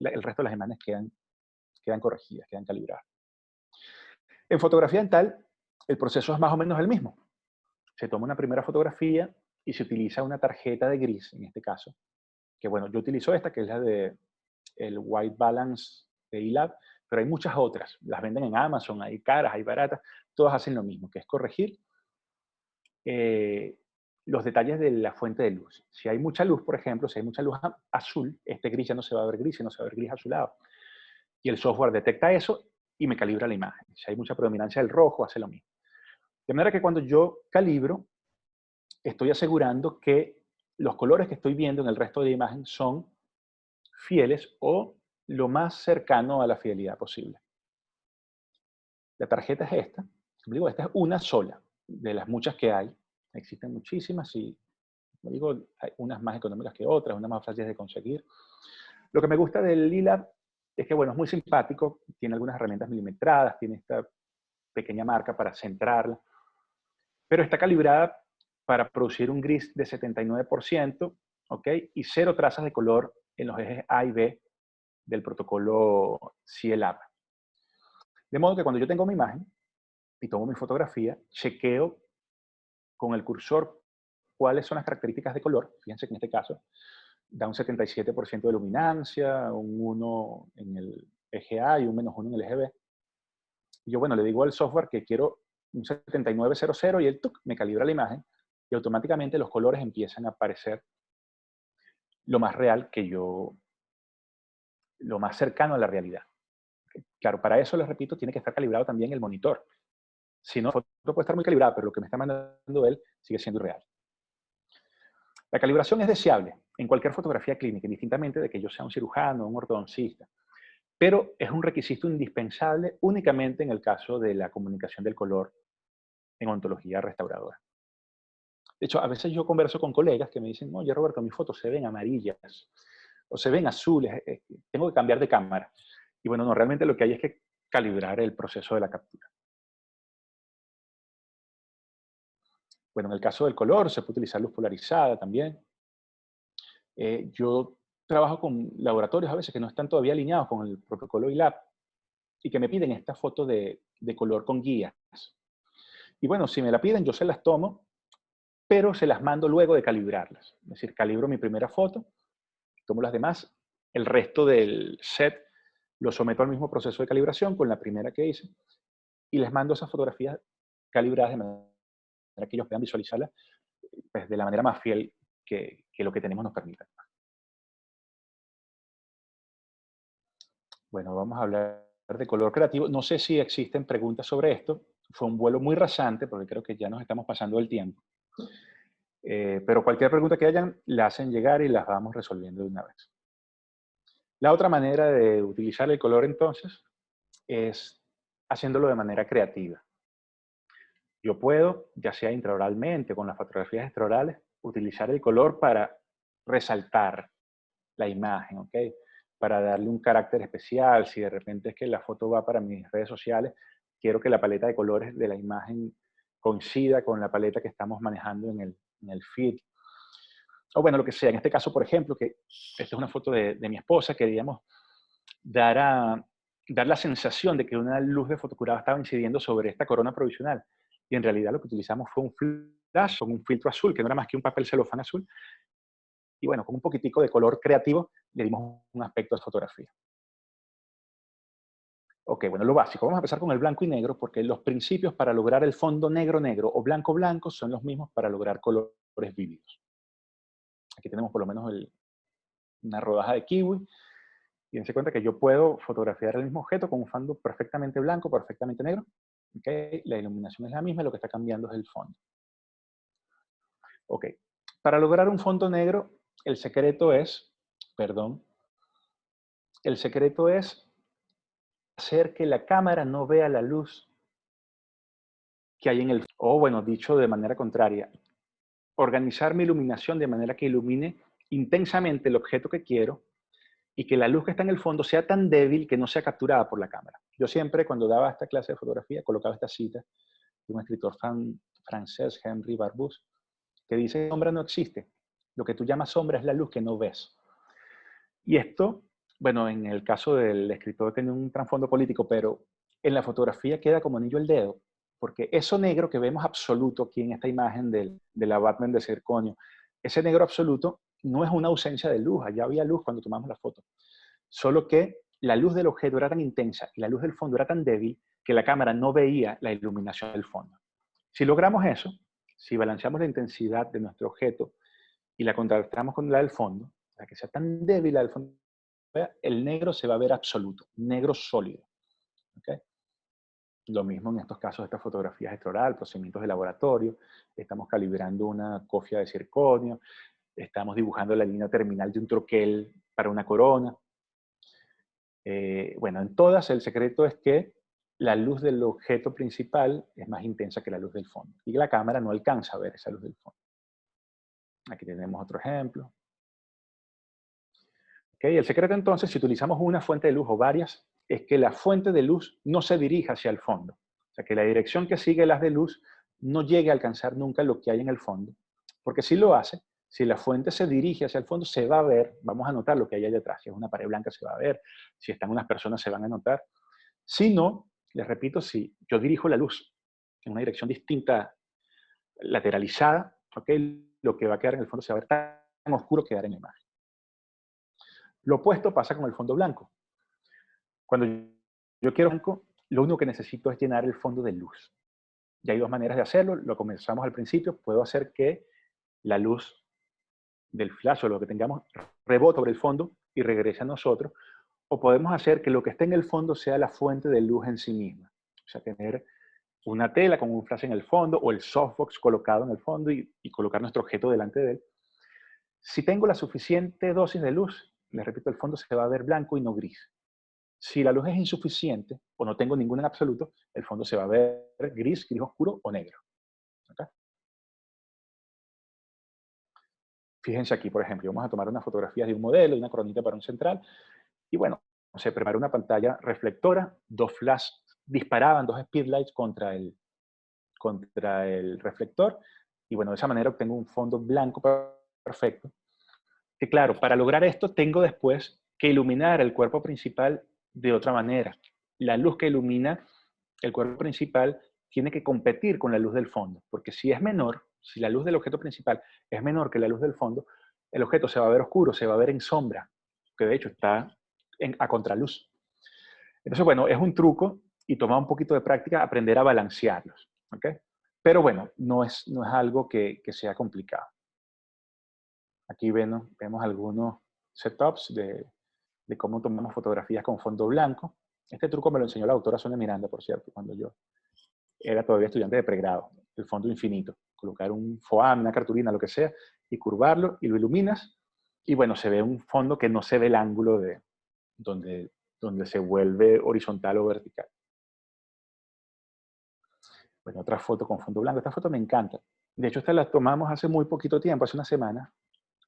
El resto de las imágenes quedan corregidas, quedan calibradas. En fotografía dental, el proceso es más o menos el mismo. Se toma una primera fotografía y se utiliza una tarjeta de gris, en este caso, que bueno, yo utilizo esta, que es la de el White Balance de iLab, pero hay muchas otras. Las venden en Amazon, hay caras, hay baratas, todas hacen lo mismo, que es corregir los detalles de la fuente de luz. Si hay mucha luz, por ejemplo, si hay mucha luz azul, este gris ya no se va a ver gris, sino se va a ver gris azulado. Y el software detecta eso y me calibra la imagen. Si hay mucha predominancia del rojo, hace lo mismo. De manera que cuando yo calibro, estoy asegurando que los colores que estoy viendo en el resto de la imagen son fieles o lo más cercano a la fidelidad posible. La tarjeta es esta. Como digo, esta es una sola de las muchas que hay. Existen muchísimas y, como digo, hay unas más económicas que otras, unas más fáciles de conseguir. Lo que me gusta del Lilab es que, bueno, es muy simpático, tiene algunas herramientas milimetradas, tiene esta pequeña marca para centrarla, pero está calibrada para producir un gris de 79%, ¿ok? Y cero trazas de color en los ejes A y B del protocolo CLAP. De modo que cuando yo tengo mi imagen y tomo mi fotografía, chequeo con el cursor cuáles son las características de color. Fíjense que en este caso da un 77% de luminancia, un 1 en el eje A y un -1 en el eje B. Y yo, bueno, le digo al software que quiero un 7900 y el ¡tuc! Me calibra la imagen y automáticamente los colores empiezan a aparecer lo más real que yo, lo más cercano a la realidad. Claro, para eso, les repito, tiene que estar calibrado también el monitor. Si no, la foto puede estar muy calibrada, pero lo que me está mandando él sigue siendo irreal. La calibración es deseable en cualquier fotografía clínica, indistintamente de que yo sea un cirujano o un ortodoncista, pero es un requisito indispensable únicamente en el caso de la comunicación del color en ontología restauradora. De hecho, a veces yo converso con colegas que me dicen, oye, Roberto, mis fotos se ven amarillas o se ven azules, tengo que cambiar de cámara. Y bueno, no, realmente lo que hay es que calibrar el proceso de la captura. Bueno, en el caso del color, se puede utilizar luz polarizada también. Yo trabajo con laboratorios a veces que no están todavía alineados con el protocolo ILAP y que me piden esta foto de color con guías. Y bueno, si me la piden, yo se las tomo, pero se las mando luego de calibrarlas. Es decir, calibro mi primera foto, tomo las demás, el resto del set lo someto al mismo proceso de calibración con la primera que hice y les mando esas fotografías calibradas de manera que ellos puedan visualizarlas pues, de la manera más fiel que lo que tenemos nos permita. Bueno, vamos a hablar de color creativo. No sé si existen preguntas sobre esto. Fue un vuelo muy rasante porque creo que ya nos estamos pasando el tiempo. Pero cualquier pregunta que hayan, la hacen llegar y las vamos resolviendo de una vez. La otra manera de utilizar el color entonces es haciéndolo de manera creativa. Yo puedo, ya sea intraoralmente o con las fotografías extraorales, utilizar el color para resaltar la imagen, ¿ok? Para darle un carácter especial. Si de repente es que la foto va para mis redes sociales, quiero que la paleta de colores de la imagen coincida con la paleta que estamos manejando en el feed. O bueno, lo que sea. En este caso, por ejemplo, que esta es una foto de mi esposa, queríamos dar la sensación de que una luz de fotocurado estaba incidiendo sobre esta corona provisional. Y en realidad lo que utilizamos fue un flash con un filtro azul, que no era más que un papel celofán azul. Y bueno, con un poquitico de color creativo le dimos un aspecto de fotografía. Ok, bueno, lo básico. Vamos a empezar con el blanco y negro porque los principios para lograr el fondo negro-negro o blanco-blanco son los mismos para lograr colores vívidos. Aquí tenemos por lo menos una rodaja de kiwi. Y dense cuenta que yo puedo fotografiar el mismo objeto con un fondo perfectamente blanco, perfectamente negro. Okay. La iluminación es la misma, lo que está cambiando es el fondo. Ok. Para lograr un fondo negro, el secreto es hacer que la cámara no vea la luz que hay en el... O bueno, dicho de manera contraria, organizar mi iluminación de manera que ilumine intensamente el objeto que quiero y que la luz que está en el fondo sea tan débil que no sea capturada por la cámara. Yo siempre, cuando daba esta clase de fotografía, colocaba esta cita de un escritor francés, Henri Barbusse, que dice, sombra no existe. Lo que tú llamas sombra es la luz que no ves. Y esto, bueno, en el caso del escritor tiene un trasfondo político, pero en la fotografía queda como anillo al dedo, porque eso negro que vemos absoluto aquí en esta imagen de la Batman de Zirconio, ese negro absoluto no es una ausencia de luz, allá había luz cuando tomamos la foto, solo que la luz del objeto era tan intensa y la luz del fondo era tan débil que la cámara no veía la iluminación del fondo. Si logramos eso, Si balanceamos la intensidad de nuestro objeto y la contrastamos con la del fondo, para que sea tan débil la del fondo, el negro se va a ver absoluto, negro sólido. ¿Okay? Lo mismo en estos casos, estas fotografías extraoral, procedimientos de laboratorio, estamos calibrando una cofia de circonio, estamos dibujando la línea terminal de un troquel para una corona. Bueno, en todas el secreto es que la luz del objeto principal es más intensa que la luz del fondo. Y la cámara no alcanza a ver esa luz del fondo. Aquí tenemos otro ejemplo. ¿Okay? El secreto entonces, si utilizamos una fuente de luz o varias, es que la fuente de luz no se dirija hacia el fondo. O sea, que la dirección que sigue las de luz no llegue a alcanzar nunca lo que hay en el fondo. Porque si lo hace, si la fuente se dirige hacia el fondo, se va a ver, vamos a notar lo que hay ahí detrás. Si es una pared blanca, se va a ver. Si están unas personas, se van a notar. Si no, les repito, si yo dirijo la luz en una dirección distinta, lateralizada, ¿okay? Lo que va a quedar en el fondo se va a ver tan oscuro que quedará en la imagen. Lo opuesto pasa con el fondo blanco. Cuando yo quiero blanco, lo único que necesito es llenar el fondo de luz. Y hay dos maneras de hacerlo. Lo comenzamos al principio. Puedo hacer que la luz del flash o lo que tengamos rebote sobre el fondo y regrese a nosotros. O podemos hacer que lo que esté en el fondo sea la fuente de luz en sí misma. O sea, tener una tela con un flash en el fondo o el softbox colocado en el fondo y colocar nuestro objeto delante de él. Si tengo la suficiente dosis de luz, les repito, el fondo se va a ver blanco y no gris. Si la luz es insuficiente o no tengo ninguna en absoluto, el fondo se va a ver gris, gris oscuro o negro. ¿Okay? Fíjense aquí, por ejemplo, vamos a tomar unas fotografías de un modelo, de una coronita para un central, y bueno, se preparó una pantalla reflectora, dos flash disparaban, dos speedlights contra el reflector, y bueno, de esa manera obtengo un fondo blanco perfecto. Que claro, para lograr esto tengo después que iluminar el cuerpo principal de otra manera. La luz que ilumina el cuerpo principal tiene que competir con la luz del fondo, porque si es menor, si la luz del objeto principal es menor que la luz del fondo, el objeto se va a ver oscuro, se va a ver en sombra, que de hecho está a contraluz. Entonces, bueno, es un truco y toma un poquito de práctica aprender a balancearlos. ¿Okay? Pero bueno, no es algo que sea complicado. Aquí vemos algunos setups de cómo tomamos fotografías con fondo blanco. Este truco me lo enseñó la doctora Sonia Miranda, por cierto, cuando yo era todavía estudiante de pregrado. El fondo infinito. Colocar un foam, una cartulina, lo que sea, y curvarlo, y lo iluminas. Y bueno, se ve un fondo que no se ve el ángulo de donde se vuelve horizontal o vertical. Bueno, otra foto con fondo blanco. Esta foto me encanta. De hecho, esta la tomamos hace muy poquito tiempo, hace una semana,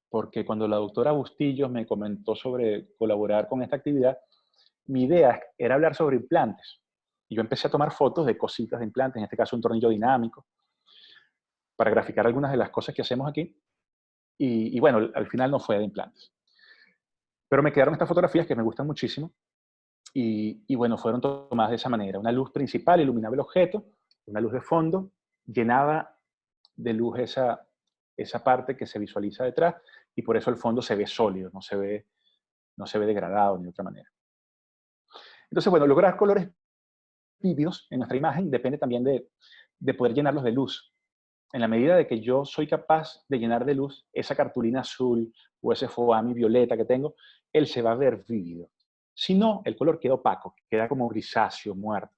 porque cuando la doctora Bustillos me comentó sobre colaborar con esta actividad, mi idea era hablar sobre implantes. Y yo empecé a tomar fotos de cositas de implantes, en este caso un tornillo dinámico, para graficar algunas de las cosas que hacemos aquí. Y bueno, al final no fue de implantes. Pero me quedaron estas fotografías que me gustan muchísimo. Y bueno, fueron tomadas de esa manera. Una luz principal iluminaba el objeto, una luz de fondo llenaba de luz esa parte que se visualiza detrás, y por eso el fondo se ve sólido, no se ve degradado ni de otra manera. Entonces, bueno, lograr colores vívidos en nuestra imagen depende también de poder llenarlos de luz. En la medida de que yo soy capaz de llenar de luz esa cartulina azul o ese foamy violeta que tengo, él se va a ver vívido. Si no, el color queda opaco, queda como grisáceo, muerto.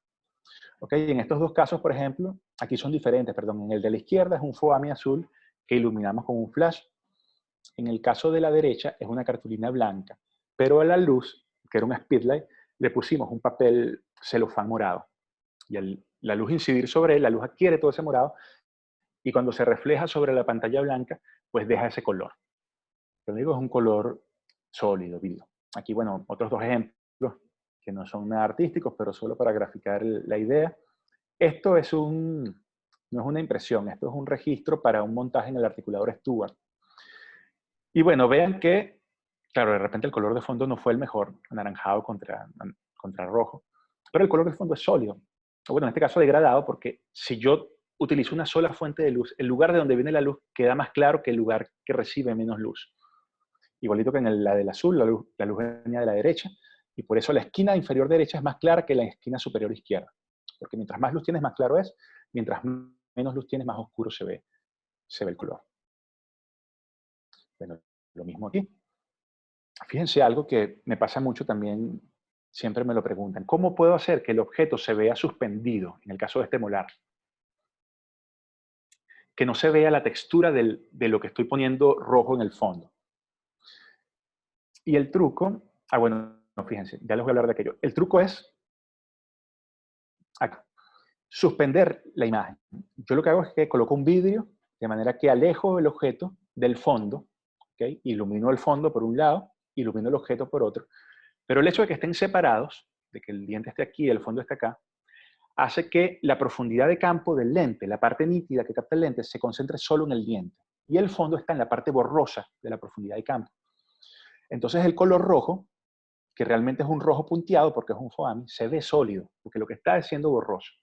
¿Okay? En estos dos casos, por ejemplo, aquí son diferentes, perdón. En el de la izquierda es un foamy azul que iluminamos con un flash. En el caso de la derecha es una cartulina blanca, pero a la luz, que era un speedlight, le pusimos un papel celofán morado. Y al la luz incidir sobre él, la luz adquiere todo ese morado, y cuando se refleja sobre la pantalla blanca, pues deja ese color. Lo digo, es un color sólido, vivo. Aquí, bueno, otros dos ejemplos que no son nada artísticos, pero solo para graficar la idea. Esto no es una impresión, esto es un registro para un montaje en el articulador Stuart. Y bueno, vean que, claro, de repente el color de fondo no fue el mejor, anaranjado contra rojo, pero el color de fondo es sólido. O bueno, en este caso degradado, porque si yo utilizo una sola fuente de luz, el lugar de donde viene la luz queda más claro que el lugar que recibe menos luz. Igualito que en la del azul, la luz venía de la derecha, y por eso la esquina inferior derecha es más clara que la esquina superior izquierda. Porque mientras más luz tienes, más claro es, mientras menos luz tienes, más oscuro se ve se ve el color. Bueno, lo mismo aquí. Fíjense algo que me pasa mucho también, siempre me lo preguntan. ¿Cómo puedo hacer que el objeto se vea suspendido, en el caso de este molar? Que no se vea la textura de lo que estoy poniendo rojo en el fondo. Y el truco, bueno, no, fíjense, ya les voy a hablar de aquello. El truco es acá, suspender la imagen. Yo lo que hago es que coloco un vidrio de manera que alejo el objeto del fondo, ¿okay? Ilumino el fondo por un lado, ilumino el objeto por otro. Pero el hecho de que estén separados, de que el diente esté aquí y el fondo esté acá, hace que la profundidad de campo del lente, la parte nítida que capta el lente, se concentre solo en el diente. Y el fondo está en la parte borrosa de la profundidad de campo. Entonces el color rojo, que realmente es un rojo punteado porque es un foamy, se ve sólido, porque lo que está es siendo borroso.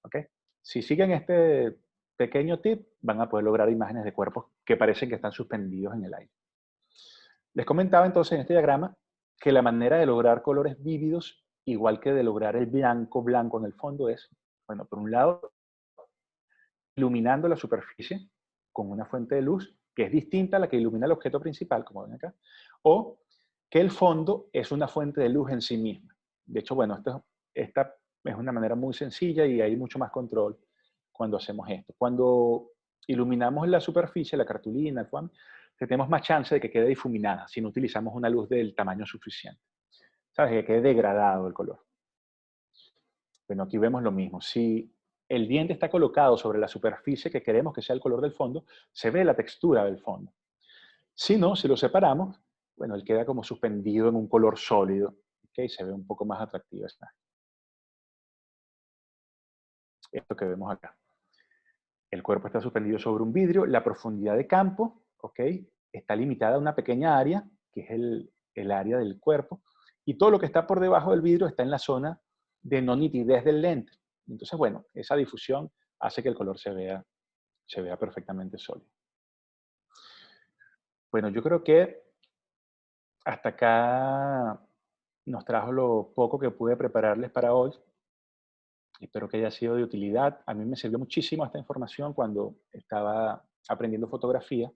¿Okay? Si siguen este pequeño tip, van a poder lograr imágenes de cuerpos que parecen que están suspendidos en el aire. Les comentaba entonces en este diagrama que la manera de lograr colores vívidos, igual que de lograr el blanco blanco en el fondo, es, bueno, por un lado, iluminando la superficie con una fuente de luz que es distinta a la que ilumina el objeto principal, como ven acá, o que el fondo es una fuente de luz en sí misma. De hecho, bueno, esta es una manera muy sencilla y hay mucho más control cuando hacemos esto. Cuando iluminamos la superficie, la cartulina, el foamy, tenemos más chance de que quede difuminada si no utilizamos una luz del tamaño suficiente. ¿Sabes? Que quede degradado el color. Bueno, aquí vemos lo mismo. Si el diente está colocado sobre la superficie que queremos que sea el color del fondo, se ve la textura del fondo. Si no, si lo separamos, bueno, él queda como suspendido en un color sólido, ¿okay? Se ve un poco más atractivo esto que vemos acá. El cuerpo está suspendido sobre un vidrio, la profundidad de campo, ¿okay? Está limitada a una pequeña área, que es el área del cuerpo, y todo lo que está por debajo del vidrio está en la zona de no nitidez del lente. Entonces, bueno, esa difusión hace que el color se vea perfectamente sólido. Bueno, yo creo que hasta acá nos trajo lo poco que pude prepararles para hoy. Espero que haya sido de utilidad. A mí me sirvió muchísimo esta información cuando estaba aprendiendo fotografía.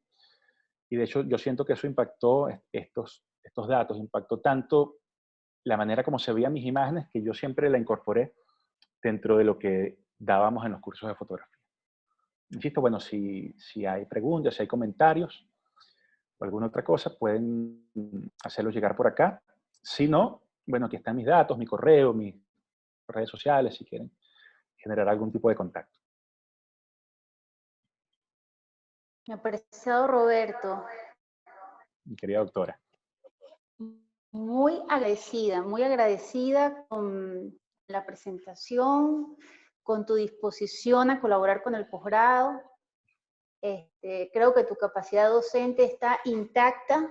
Y de hecho, yo siento que eso impactó, estos datos, impactó tanto la manera como se veían mis imágenes que yo siempre la incorporé dentro de lo que dábamos en los cursos de fotografía. Insisto, bueno, si hay preguntas, si hay comentarios o alguna otra cosa, pueden hacerlo llegar por acá. Si no, bueno, aquí están mis datos, mi correo, mis redes sociales, si quieren generar algún tipo de contacto. Me ha parecido, Roberto, Mi querida doctora. muy agradecida con la presentación, con tu disposición a colaborar con el posgrado. Creo que tu capacidad docente está intacta.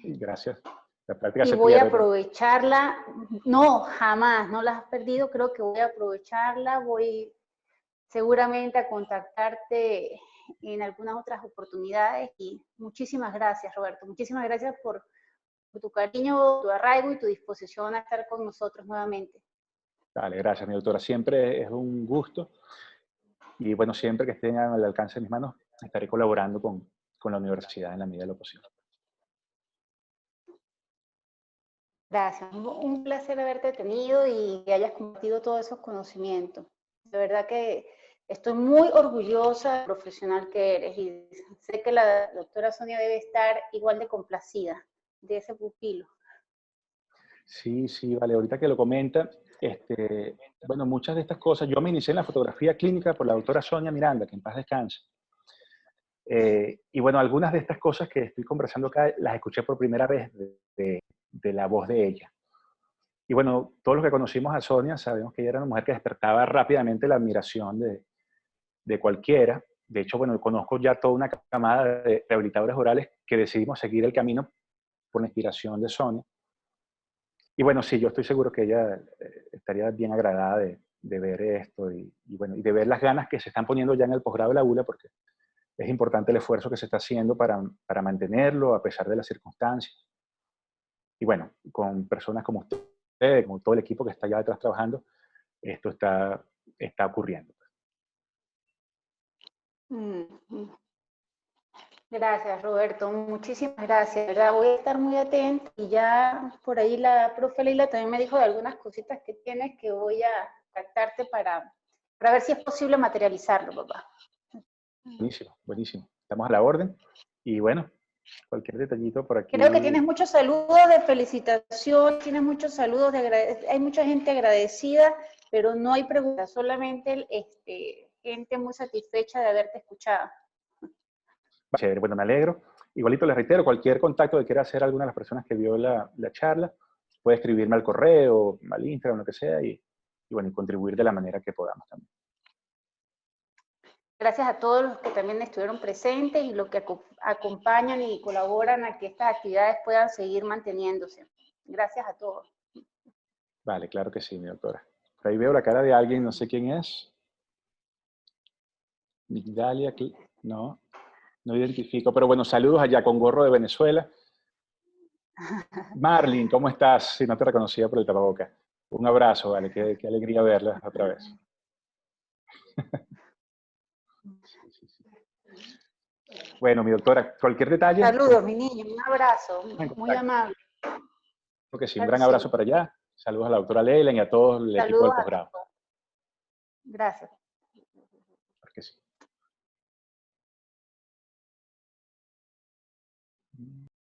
Gracias. La práctica Y se voy a pierde. aprovecharla. No, jamás, no la has perdido. Creo que voy a aprovecharla. Voy seguramente a contactarte en algunas otras oportunidades. Y muchísimas gracias, Roberto. Muchísimas gracias por tu cariño, tu arraigo y tu disposición a estar con nosotros nuevamente. Dale, gracias, mi doctora. Siempre es un gusto. Y bueno, siempre que estén al alcance de mis manos, estaré colaborando con la universidad en la medida de lo posible. Gracias. Un placer haberte tenido y que hayas compartido todos esos conocimientos. De verdad que estoy muy orgullosa del profesional que eres y sé que la doctora Sonia debe estar igual de complacida de ese pupilo. Sí, sí, vale. Ahorita que lo comenta, bueno, muchas de estas cosas, yo me inicié en la fotografía clínica por la doctora Sonia Miranda, que en paz descanse. Y bueno, algunas de estas cosas que estoy conversando acá las escuché por primera vez de la voz de ella. Y bueno, todos los que conocimos a Sonia sabemos que ella era una mujer que despertaba rápidamente la admiración de cualquiera. De hecho, bueno, conozco ya toda una camada de rehabilitadores orales que decidimos seguir el camino por la inspiración de Sonia. Y bueno, sí, yo estoy seguro que ella estaría bien agradada de ver esto bueno, y de ver las ganas que se están poniendo ya en el posgrado de la ULA, porque es importante el esfuerzo que se está haciendo para mantenerlo a pesar de las circunstancias. Y bueno, con personas como usted, como todo el equipo que está allá detrás trabajando, esto está ocurriendo. Gracias, Roberto. Muchísimas gracias, ¿verdad? Voy a estar muy atenta y ya por ahí la profe Leila también me dijo de algunas cositas que tienes que voy a contactarte para ver si es posible materializarlo, papá. Buenísimo, buenísimo. Estamos a la orden. Y bueno, cualquier detallito por aquí. Creo que tienes muchos saludos de felicitación, tienes muchos saludos de agradecimiento. Hay mucha gente agradecida, pero no hay preguntas, solamente gente muy satisfecha de haberte escuchado. Chévere, bueno, me alegro. Igualito les reitero, cualquier contacto que quiera hacer alguna de las personas que vio la charla, puede escribirme al correo, al Instagram, lo que sea, y bueno, y contribuir de la manera que podamos también. Gracias a todos los que también estuvieron presentes y los que acompañan y colaboran a que estas actividades puedan seguir manteniéndose. Gracias a todos. Vale, claro que sí, mi doctora. Por ahí veo la cara de alguien, no sé quién es. Migdalia, no, no identifico, pero bueno, saludos allá con gorro de Venezuela. Marlin, ¿cómo estás? Si no te reconocía por el tapabocas. Un abrazo, vale, qué alegría verla otra vez. Sí. Bueno, mi doctora, cualquier detalle. Saludos, mi niño, un abrazo, muy amable. Porque sí, un gran abrazo para allá. Saludos a la doctora Leila y a todo el equipo del posgrado. Gracias. Porque sí.